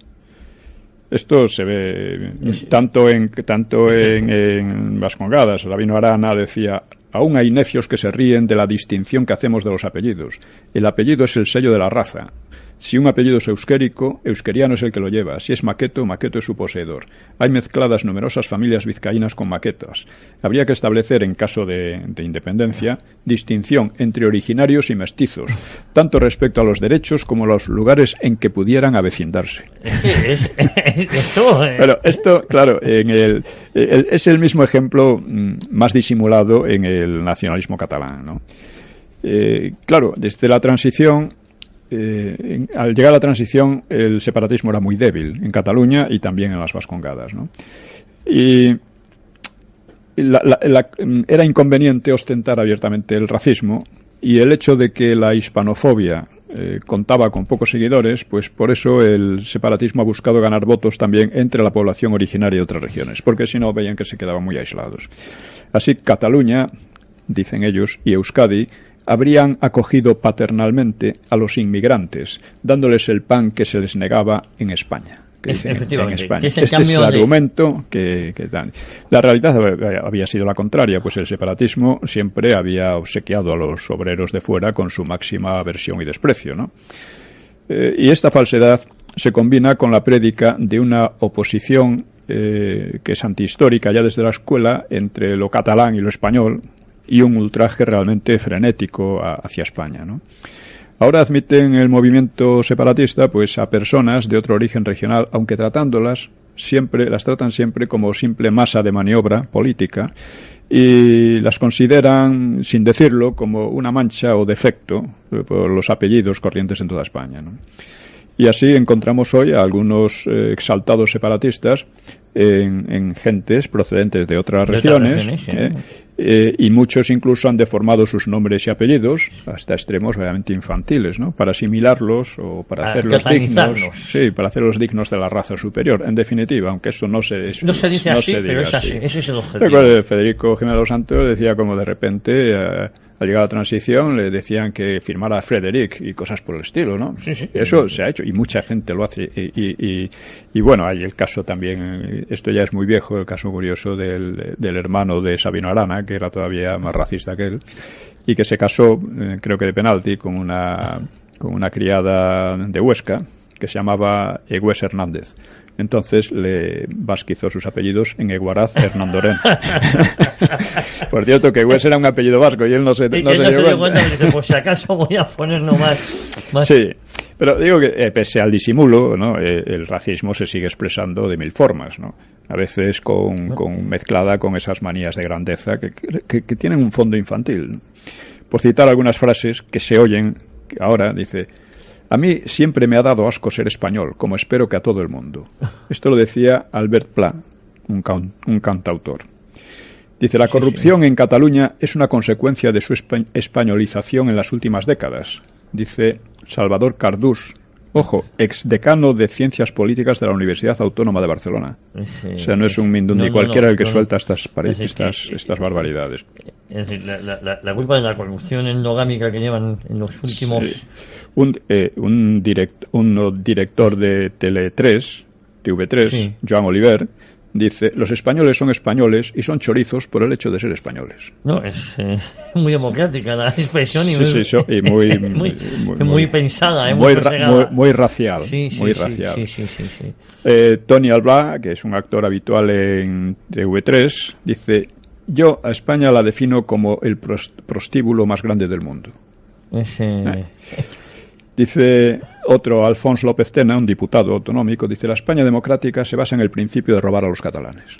Esto se ve tanto en Vascongadas. Sabino Arana decía: aún hay necios que se ríen de la distinción que hacemos de los apellidos. El apellido es el sello de la raza. Si un apellido es euskérico, euskeriano es el que lo lleva. Si es maqueto, maqueto es su poseedor. Hay mezcladas numerosas familias vizcaínas con maquetas. Habría que establecer, en caso de independencia, distinción entre originarios y mestizos, tanto respecto a los derechos como a los lugares en que pudieran avecindarse. Pero esto, claro, es el mismo ejemplo más disimulado en el nacionalismo catalán, ¿no? Claro, desde la transición, al llegar a la transición, el separatismo era muy débil en Cataluña y también en las Vascongadas, ¿no? Y era inconveniente ostentar abiertamente el racismo, y el hecho de que la hispanofobia contaba con pocos seguidores, pues por eso el separatismo ha buscado ganar votos también entre la población originaria de otras regiones, porque si no veían que se quedaban muy aislados. Así, Cataluña, dicen ellos, y Euskadi habrían acogido paternalmente a los inmigrantes, dándoles el pan que se les negaba en España. Que dicen en España. Este es el argumento que dan. La realidad había sido la contraria, pues el separatismo siempre había obsequiado a los obreros de fuera con su máxima aversión y desprecio, ¿no? Y esta falsedad se combina con la prédica de una oposición que es antihistórica ya desde la escuela entre lo catalán y lo español, y un ultraje realmente frenético hacia España, ¿no? Ahora admiten el movimiento separatista pues a personas de otro origen regional, aunque las tratan siempre como simple masa de maniobra política, y las consideran, sin decirlo, como una mancha o defecto por los apellidos corrientes en toda España, ¿no? Y así encontramos hoy a algunos exaltados separatistas en gentes procedentes de otras regiones, y muchos incluso han deformado sus nombres y apellidos hasta extremos obviamente infantiles, ¿no? Para asimilarlos o para hacerlos dignos, para hacerlos dignos de la raza superior. En definitiva, aunque eso no se dice así, pero es así. Ese es el objetivo. Federico Jiménez dos Santos decía como de repente, al llegar a la transición, le decían que firmara Frederic y cosas por el estilo, ¿no? Sí. Eso se ha hecho y mucha gente lo hace. Y bueno, hay el caso también, esto ya es muy viejo, el caso curioso del hermano de Sabino Arana, que era todavía más racista que él, y que se casó, creo que de penalti, con una criada de Huesca, que se llamaba Egués Hernández. Entonces le vasquizó sus apellidos en Eguaraz Hernandorén. Por cierto, que Egués era un apellido vasco y él no se dio cuenta. Dice, por si acaso voy a ponerlo más. Sí, pero digo que pese al disimulo, ¿no? El racismo se sigue expresando de mil formas, ¿no? A veces mezclada con esas manías de grandeza que tienen un fondo infantil. Por citar algunas frases que se oyen ahora, dice: a mí siempre me ha dado asco ser español, como espero que a todo el mundo. Esto lo decía Albert Pla, un cantautor. Dice: la corrupción en Cataluña es una consecuencia de su españolización en las últimas décadas. Dice Salvador Cardús, ojo, exdecano de Ciencias Políticas de la Universidad Autónoma de Barcelona. O sea, no es un mindundi cualquiera el que suelta estas barbaridades. Es decir, la culpa de la corrupción endogámica que llevan en los últimos... Sí. Un director de Tele3, TV3, Joan Oliver, dice: los españoles son españoles y son chorizos por el hecho de ser españoles. No, es muy democrática la expresión y muy pensada, muy racial. Muy racial. Tony Albla, que es un actor habitual en TV3, dice: yo a España la defino como el prostíbulo más grande del mundo. Dice otro, Alfons López Tena, un diputado autonómico, dice: la España democrática se basa en el principio de robar a los catalanes.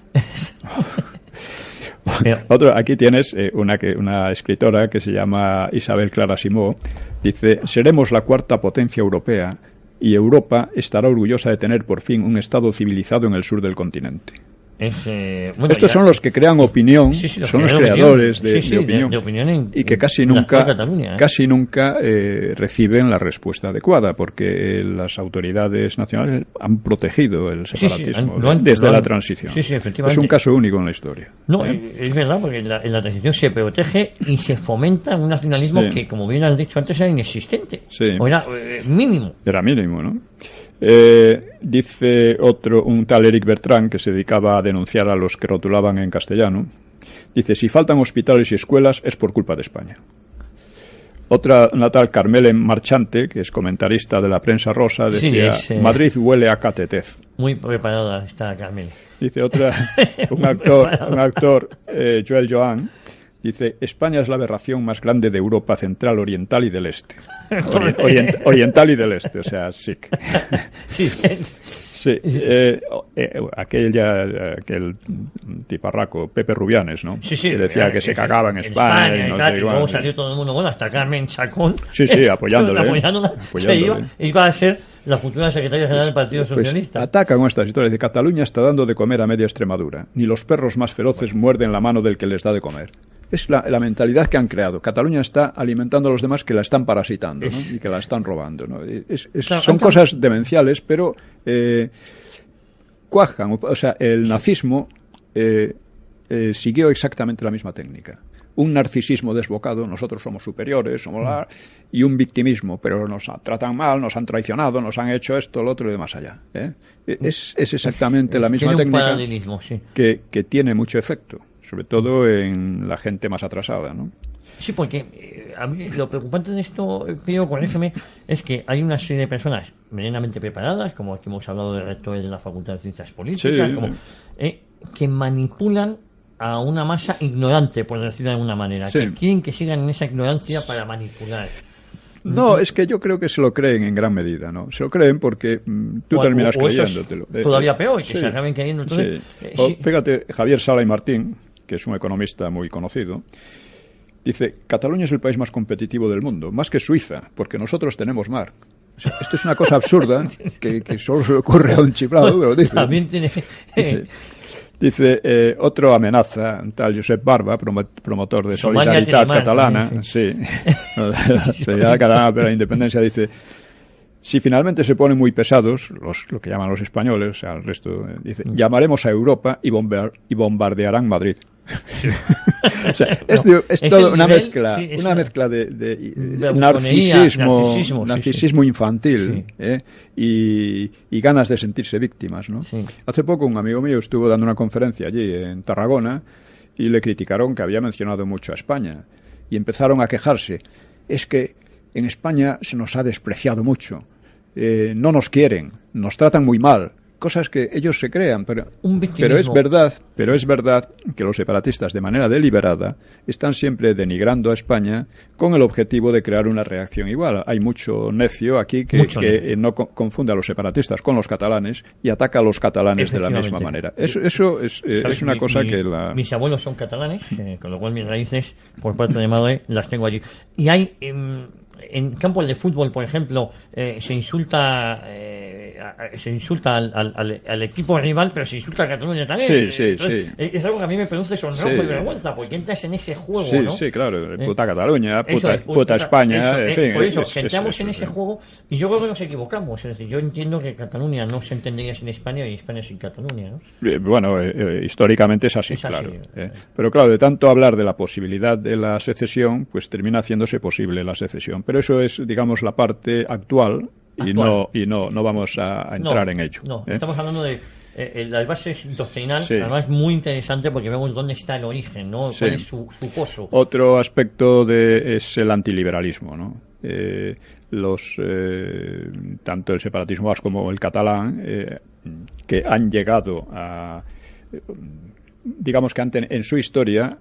Aquí tienes una escritora que se llama Isabel Clara Simó. Dice: seremos la cuarta potencia europea y Europa estará orgullosa de tener por fin un Estado civilizado en el sur del continente. Estos son los que crean opinión, son los creadores de opinión, y que casi nunca reciben la respuesta adecuada, porque las autoridades nacionales han protegido el separatismo desde la transición. Es un caso único en la historia. No, es verdad, porque en la transición se protege y se fomenta un nacionalismo que, como bien has dicho antes, era inexistente. O era mínimo. Era mínimo, ¿no? Dice un tal Eric Bertrand, que se dedicaba a denunciar a los que rotulaban en castellano. Dice: si faltan hospitales y escuelas es por culpa de España. Una tal Carmelen Marchante, que es comentarista de la prensa rosa, decía: Madrid huele a catetez. Muy preparada está Carmelen. Dice un actor Joel Joan, dice: España es la aberración más grande de Europa Central, Oriental y del Este. Oriental y del Este, o sea, SIC. Sí. Aquel tiparraco, Pepe Rubianes, ¿no? Que decía que se cagaba en España y no sé, y luego salió todo el mundo, bueno, hasta Carmen Chacón. Apoyándola. Iba a ser la futura secretaria general del Partido Socialista. Atacan estas historias de Cataluña está dando de comer a media Extremadura. Ni los perros más feroces muerden la mano del que les da de comer. Es la mentalidad que han creado. Cataluña está alimentando a los demás que la están parasitando, ¿no? Y que la están robando, ¿no? Son cosas demenciales, pero cuajan. O sea, el nazismo siguió exactamente la misma técnica. Un narcisismo desbocado, nosotros somos superiores, y un victimismo, pero nos tratan mal, nos han traicionado, nos han hecho esto, lo otro y de más allá. Es exactamente la misma técnica que tiene mucho efecto, sobre todo en la gente más atrasada, ¿no? Sí, porque a mí lo preocupante de esto, Pío, corrígeme, es que hay una serie de personas medianamente preparadas, como aquí hemos hablado de rectores de la Facultad de Ciencias Políticas, que manipulan a una masa ignorante, por decirlo de alguna manera, que quieren que sigan en esa ignorancia para manipular. No, es que yo creo que se lo creen en gran medida, ¿no? Se lo creen porque tú terminas creyéndotelo. Todavía peor, que se acaben creyendo. Entonces, fíjate, Javier Sala y Martín, que es un economista muy conocido, dice: Cataluña es el país más competitivo del mundo, más que Suiza, porque nosotros tenemos mar. O sea, esto es una cosa absurda que solo se le ocurre a un chiflado, pero dice. También tiene. Dice otro amenaza, un tal Josep Barba, promotor de Solidaritat Catalana, Solidaridad Catalana para la Independencia, dice: si finalmente se ponen muy pesados, lo que llaman los españoles, o sea, el resto, dice, llamaremos a Europa y bombardearán Madrid. O sea, es toda una mezcla de narcisismo infantil, y ganas de sentirse víctimas, ¿no? Hace poco un amigo mío estuvo dando una conferencia allí en Tarragona y le criticaron que había mencionado mucho a España y empezaron a quejarse: es que en España se nos ha despreciado mucho, no nos quieren, nos tratan muy mal. Cosas que ellos se crean, pero es verdad que los separatistas, de manera deliberada, están siempre denigrando a España con el objetivo de crear una reacción igual. Hay mucho necio aquí que no confunde a los separatistas con los catalanes y ataca a los catalanes de la misma manera. Eso es una cosa que mis abuelos son catalanes, con lo cual mis raíces por parte de madre las tengo allí. Y hay en campos de fútbol, por ejemplo, se insulta al equipo rival, pero se insulta a Cataluña también. Es algo que a mí me produce sonrojo y vergüenza, porque entras en ese juego, ¿no? Sí, claro, puta Cataluña, puta España, en fin. Por eso, entramos en ese juego y yo creo que nos equivocamos. Es decir, yo entiendo que Cataluña no se entendería sin España y España sin Cataluña, ¿no? Bueno, históricamente es así, claro. Pero claro, de tanto hablar de la posibilidad de la secesión, pues termina haciéndose posible la secesión. Pero eso es, digamos, la parte actual. Y no vamos a entrar en ello. No, estamos hablando de las bases doctrinal, además muy interesante porque vemos dónde está el origen, ¿no? Cuál es su pozo. Otro aspecto es el antiliberalismo, ¿no? Tanto el separatismo vasco como el catalán, que han llegado a, digamos que en su historia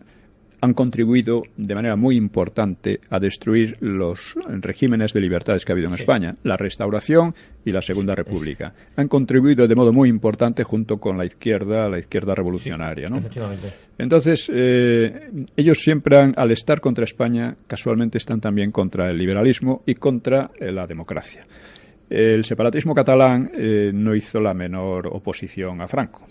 han contribuido de manera muy importante a destruir los regímenes de libertades que ha habido en España, la Restauración y la Segunda República. Han contribuido de modo muy importante junto con la izquierda revolucionaria, ¿no? Efectivamente. Entonces, ellos siempre al estar contra España, casualmente están también contra el liberalismo y contra la democracia. El separatismo catalán no hizo la menor oposición a Franco.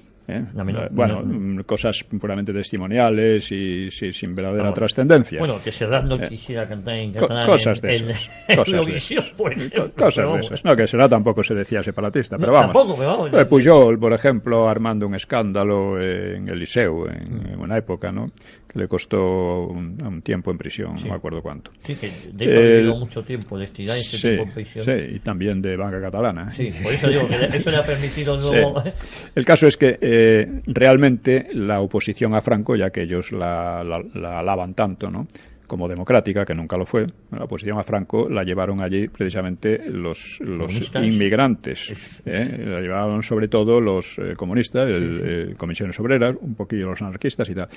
Cosas puramente testimoniales y sin verdadera trascendencia. Bueno, que Serrat no quisiera cantar en catalán. Cosas de esas. Cosas de esas. No, que Serrat tampoco se decía separatista, pero vamos. Tampoco, pero vamos. Pujol, por ejemplo, armando un escándalo en el Liceu, en una época, ¿no? Que le costó un tiempo en prisión, no me acuerdo cuánto. Sí, que de eso ha vivido mucho tiempo, de estirar ese tiempo en prisión. Sí, y también de banca catalana. Sí, por eso digo que eso le ha permitido luego... El caso es que realmente la oposición a Franco, ya que ellos la alaban tanto, ¿no?, como democrática, que nunca lo fue, la oposición a Franco la llevaron allí precisamente los inmigrantes, la llevaron sobre todo los comunistas, comisiones obreras, un poquillo los anarquistas y tal.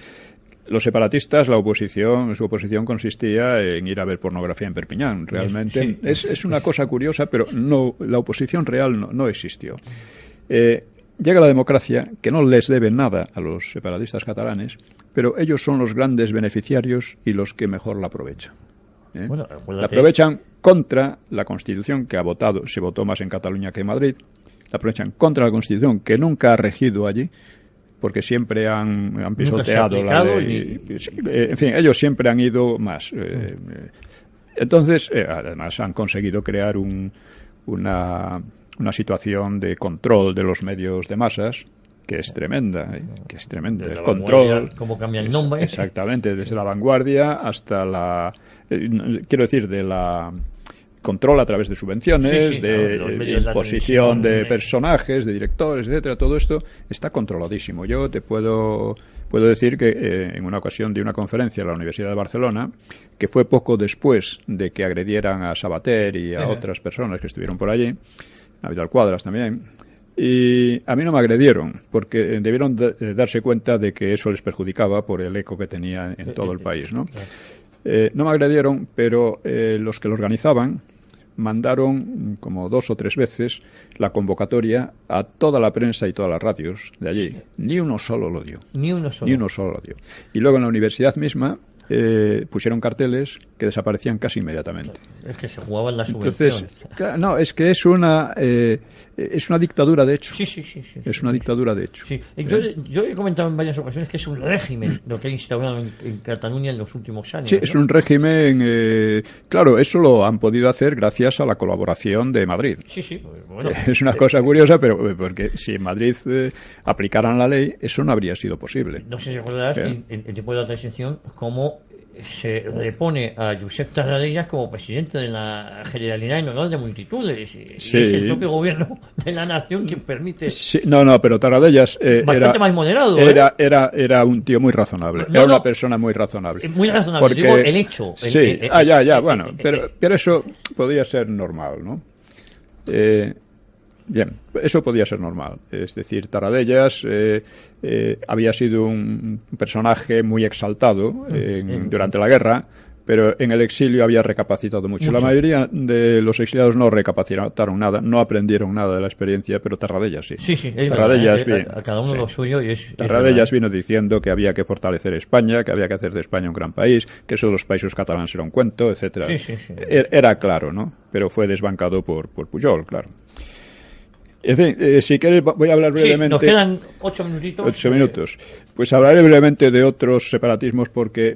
Los separatistas, su oposición consistía en ir a ver pornografía en Perpiñán. Realmente es una cosa curiosa, pero no, la oposición real no existió. Llega la democracia, que no les debe nada a los separatistas catalanes, pero ellos son los grandes beneficiarios y los que mejor la aprovechan. Bueno, la aprovechan contra la Constitución, que se votó más en Cataluña que en Madrid, la aprovechan contra la Constitución, que nunca ha regido allí, porque siempre han pisoteado la ley. En fin, ellos siempre han ido más. Entonces, además han conseguido crear una situación de control de los medios de masas que es tremenda, es control. ¿Cómo cambia el nombre? Exactamente, desde la vanguardia hasta quiero decir, de la control a través de subvenciones, de imposición de personajes, de directores, etcétera. Todo esto está controladísimo. Yo te puedo decir que en una ocasión de una conferencia en la Universidad de Barcelona, que fue poco después de que agredieran a Sabater y a otras personas que estuvieron por allí, a Vidal Cuadras también, y a mí no me agredieron, porque debieron darse cuenta de que eso les perjudicaba por el eco que tenía en todo el país, ¿no? No me agredieron, pero los que lo organizaban mandaron como 2 o 3 veces la convocatoria a toda la prensa y todas las radios de allí. Ni uno solo lo dio. Ni uno solo lo dio. Y luego en la universidad misma pusieron carteles que desaparecían casi inmediatamente. Es que se jugaban las subvenciones. Entonces, no, es que es una dictadura de hecho. Sí. Es una dictadura de hecho. Sí. Yo he comentado en varias ocasiones que es un régimen lo que ha instaurado en Cataluña en los últimos años. Sí, ¿no? es un régimen. Claro, eso lo han podido hacer gracias a la colaboración de Madrid. Sí. Bueno, es una cosa curiosa, pero porque si en Madrid aplicaran la ley, eso no habría sido posible. No sé si recordarás en tiempo de la transición cómo se repone a Josep Tarradellas como presidente de la Generalidad en honor de multitudes y es el propio gobierno de la nación quien permite. Sí, pero Tarradellas bastante más moderado. Era un tío muy razonable. Era una persona muy razonable. Muy razonable, porque, digo el hecho. Bueno, pero eso podía ser normal, ¿no? Bien, eso podía ser normal. Es decir, Tarradellas había sido un personaje muy exaltado durante la guerra, pero en el exilio había recapacitado mucho. La mayoría de los exiliados no recapacitaron nada, no aprendieron nada de la experiencia, pero Tarradellas sí. Sí, Tarradellas a cada uno lo suyo. Tarradellas vino diciendo que había que fortalecer España, que había que hacer de España un gran país, que eso de los países catalanes era un cuento, etcétera. Sí. Era claro, ¿no? Pero fue desbancado por Pujol, claro. En fin, si queréis voy a hablar brevemente. Sí, nos quedan 8 minutitos. 8 minutos. Pues hablaré brevemente de otros separatismos porque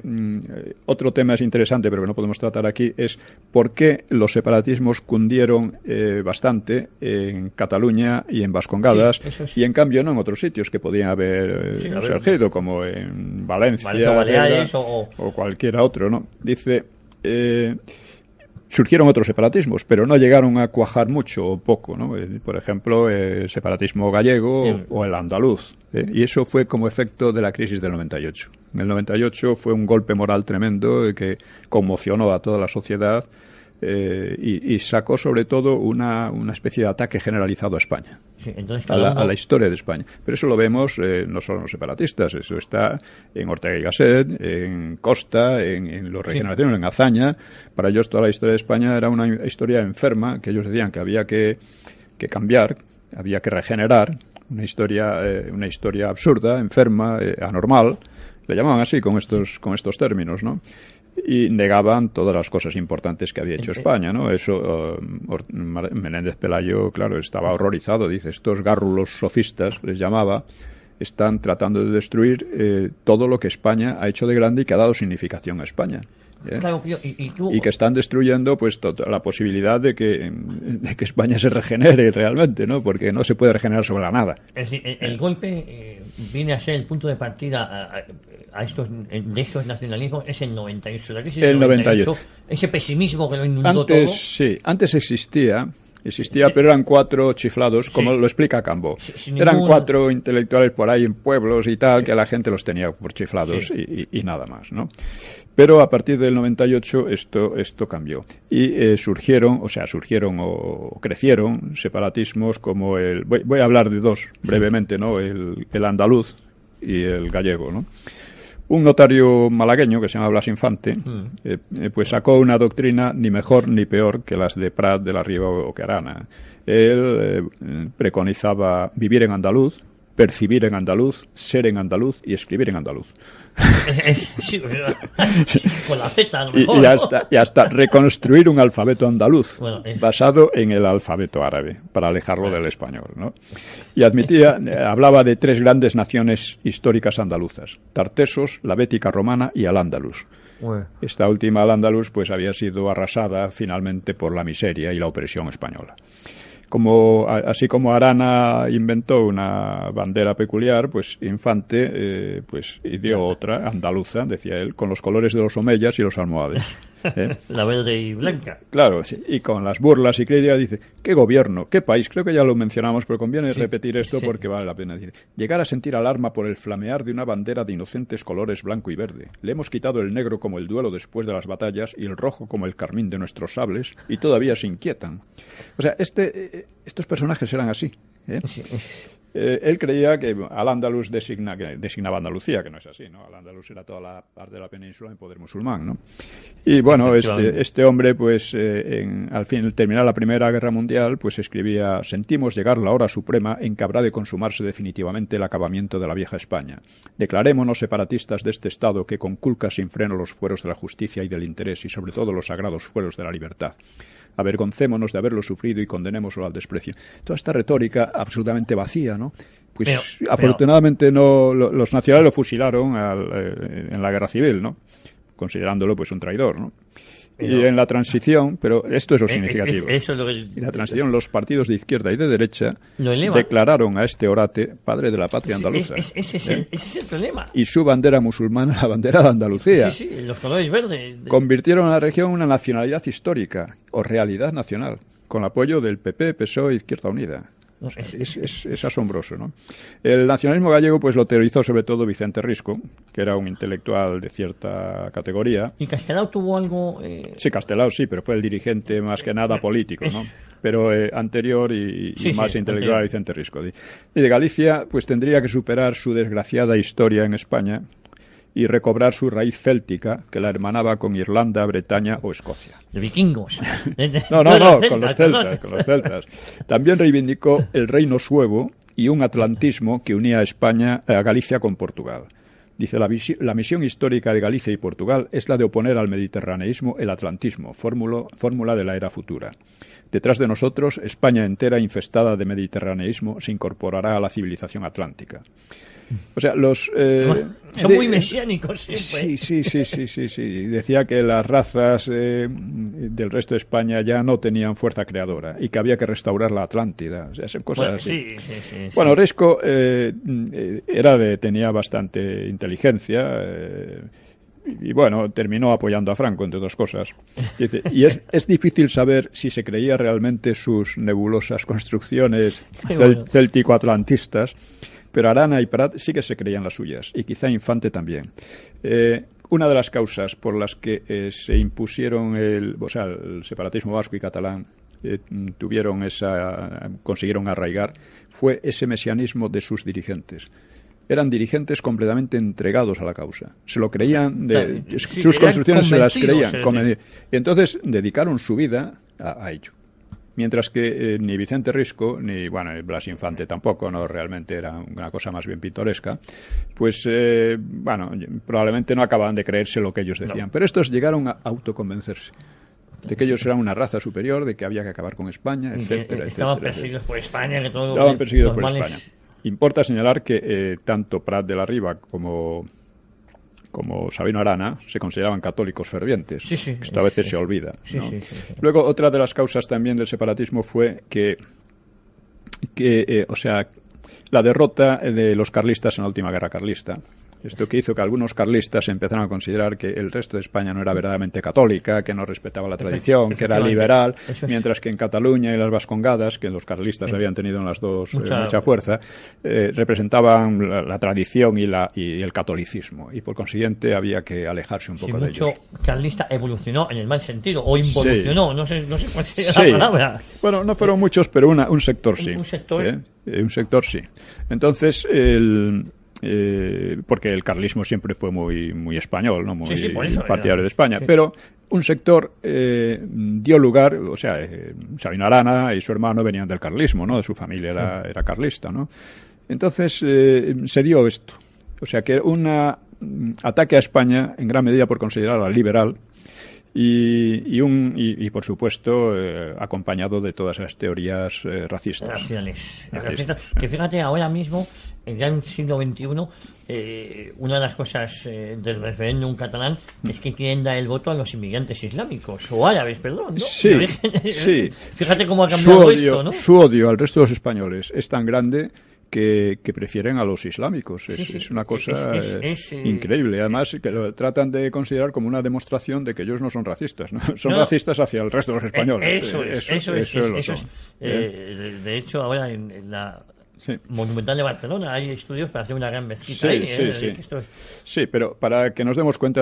otro tema es interesante, pero que no podemos tratar aquí, es por qué los separatismos cundieron bastante en Cataluña y en Vascongadas, y en cambio no en otros sitios que podían haber surgido, como en Valencia Baleares o cualquiera otro, ¿no? Dice... surgieron otros separatismos, pero no llegaron a cuajar mucho o poco, ¿no? Por ejemplo, el separatismo gallego o el andaluz. Y eso fue como efecto de la crisis del 98. En el 98 fue un golpe moral tremendo que conmocionó a toda la sociedad y sacó sobre todo una especie de ataque generalizado a España, Sí, entonces, a la historia de España. Pero eso lo vemos no solo en los separatistas, eso está en Ortega y Gasset, en Costa, en los regeneraciones, en Azaña. Para ellos toda la historia de España era una historia enferma, que ellos decían que había que cambiar, había que regenerar, una historia absurda, enferma, anormal. Le llamaban así con estos términos, ¿no? Y negaban todas las cosas importantes que había hecho España, ¿no? Eso, Menéndez Pelayo, claro, estaba horrorizado. Dice, estos gárrulos sofistas, les llamaba, están tratando de destruir todo lo que España ha hecho de grande y que ha dado significación a España. Claro, y que están destruyendo pues la posibilidad de que España se regenere realmente, ¿no? Porque no se puede regenerar sobre la nada. Es decir, el golpe viene a ser el punto de partida de estos nacionalismos, es el 98, la crisis del 98, ese pesimismo que lo inundó todo. Sí, antes existía, pero eran 4 chiflados, como lo explica Cambó. Eran 4 intelectuales por ahí en pueblos y tal, que a la gente los tenía por chiflados y nada más, ¿no? Pero a partir del 98 esto cambió. Y surgieron o crecieron separatismos como voy a hablar de 2 brevemente, ¿no? El andaluz y el gallego, ¿no? Un notario malagueño que se llama Blas Infante pues sacó una doctrina ni mejor ni peor que las de Prat, de la Riva o que Arana. Él preconizaba vivir en andaluz, percibir en andaluz, ser en andaluz y escribir en andaluz. Sí, con la Z a lo mejor. Y hasta reconstruir un alfabeto andaluz basado en el alfabeto árabe para alejarlo del español, ¿no? Y hablaba de 3 grandes naciones históricas andaluzas: Tartesos, la Bética romana y al-Ándalus. Esta última, al-Ándalus, pues había sido arrasada finalmente por la miseria y la opresión española. Así como Arana inventó una bandera peculiar, pues Infante pues ideó otra, andaluza, decía él, con los colores de los omeyas y los almohades. La verde y blanca. Claro, sí, y con las burlas y críticas dice, ¿qué gobierno? ¿Qué país? Creo que ya lo mencionamos, pero conviene repetir esto porque vale la pena decir. Llegar a sentir alarma por el flamear de una bandera de inocentes colores blanco y verde. Le hemos quitado el negro como el duelo después de las batallas y el rojo como el carmín de nuestros sables y todavía se inquietan. O sea, estos personajes eran así, ¿eh? Él creía que al-Ándalus designaba Andalucía, que no es así, ¿no? Al-Ándalus era toda la parte de la península en poder musulmán, ¿no? Y bueno, este hombre, pues, al terminar la Primera Guerra Mundial, pues escribía: sentimos llegar la hora suprema en que habrá de consumarse definitivamente el acabamiento de la vieja España. Declarémonos separatistas de este Estado que conculca sin freno los fueros de la justicia y del interés y sobre todo los sagrados fueros de la libertad. Avergoncémonos de haberlo sufrido y condenémoslo al desprecio. Toda esta retórica absolutamente vacía, ¿no? Pues afortunadamente los nacionales lo fusilaron en la guerra civil, ¿no? Considerándolo pues un traidor, ¿no? Y en la transición, pero esto es lo significativo. Eso es lo que... En la transición, los partidos de izquierda y de derecha declararon a este orate padre de la patria andaluza. Ese es el problema. Y su bandera musulmana, la bandera de Andalucía. Sí, los colores verdes. Convirtieron a la región en una nacionalidad histórica o realidad nacional, con el apoyo del PP, PSOE e Izquierda Unida. O sea, es asombroso, ¿no? El nacionalismo gallego pues lo teorizó sobre todo Vicente Risco, que era un intelectual de cierta categoría. ¿Y Castelao tuvo algo...? Sí, Castelao sí, pero fue el dirigente más que nada político, ¿no? Pero anterior y más intelectual a Vicente Risco. Y de Galicia pues tendría que superar su desgraciada historia en España y recobrar su raíz céltica, que la hermanaba con Irlanda, Bretaña o Escocia. De vikingos. No, con los celtas. También reivindicó el reino suevo y un atlantismo que unía a Galicia con Portugal. Dice, la misión histórica de Galicia y Portugal es la de oponer al mediterraneísmo el atlantismo, fórmula de la era futura. Detrás de nosotros, España entera infestada de mediterraneísmo se incorporará a la civilización atlántica. O sea, son muy mesiánicos siempre. Sí. Decía que las razas del resto de España ya no tenían fuerza creadora y que había que restaurar la Atlántida. O sea, son cosas así. Bueno, Risco tenía bastante inteligencia y bueno, terminó apoyando a Franco, entre otras cosas. Y es difícil saber si se creía realmente sus nebulosas construcciones céltico-atlantistas, pero Arana y Prat sí que se creían las suyas, y quizá Infante también. una de las causas por las que se impusieron el separatismo vasco y catalán, consiguieron arraigar, fue ese mesianismo de sus dirigentes. Eran dirigentes completamente entregados a la causa. Se lo creían, sus construcciones se las creían. Y entonces dedicaron su vida a ello. Mientras que ni Vicente Risco, ni Blas Infante tampoco, no, realmente era una cosa más bien pintoresca, pues probablemente no acababan de creerse lo que ellos decían. No. Pero estos llegaron a autoconvencerse de que ellos eran una raza superior, de que había que acabar con España, etcétera. Estaban perseguidos por España. Estaban perseguidos por España. Importa señalar que tanto Prat de la Riba como Sabino Arana se consideraban católicos fervientes. Esto a veces se olvida, ¿no? Luego, otra de las causas también del separatismo fue que la derrota de los carlistas en la última guerra carlista. Esto que hizo que algunos carlistas empezaron a considerar que el resto de España no era verdaderamente católica, que no respetaba la tradición, que era liberal, mientras que en Cataluña y las Vascongadas, que los carlistas habían tenido en las dos mucha fuerza, representaban la tradición y el catolicismo, y por consiguiente había que alejarse un poco de ellos. Mucho carlista evolucionó en el mal sentido, o involucionó, no sé cuál sería la palabra. Bueno, no fueron muchos, pero un sector sí. Un sector. Un sector sí. Entonces, porque el carlismo siempre fue muy español, ¿no? Muy partidario de España, pero un sector dio lugar, Sabino Arana y su hermano venían del carlismo, ¿no? De su familia era carlista, ¿no? Entonces se dio esto, o sea que un ataque a España en gran medida por considerarla liberal y por supuesto acompañado de todas esas teorías racistas. Que fíjate, ahora mismo ya en el siglo XXI una de las cosas del referéndum catalán es que quieren dar el voto a los inmigrantes islámicos o árabes, perdón, ¿no? Sí. Fíjate cómo ha cambiado esto, ¿no? Su odio al resto de los españoles es tan grande que prefieren a los islámicos. Es una cosa increíble. Además, que lo tratan de considerar como una demostración de que ellos no son racistas, ¿no? Son racistas hacia el resto de los españoles. Eso es. De hecho, ahora en la Monumental de Barcelona hay estudios para hacer una gran mezquita ahí. Sí, pero para que nos demos cuenta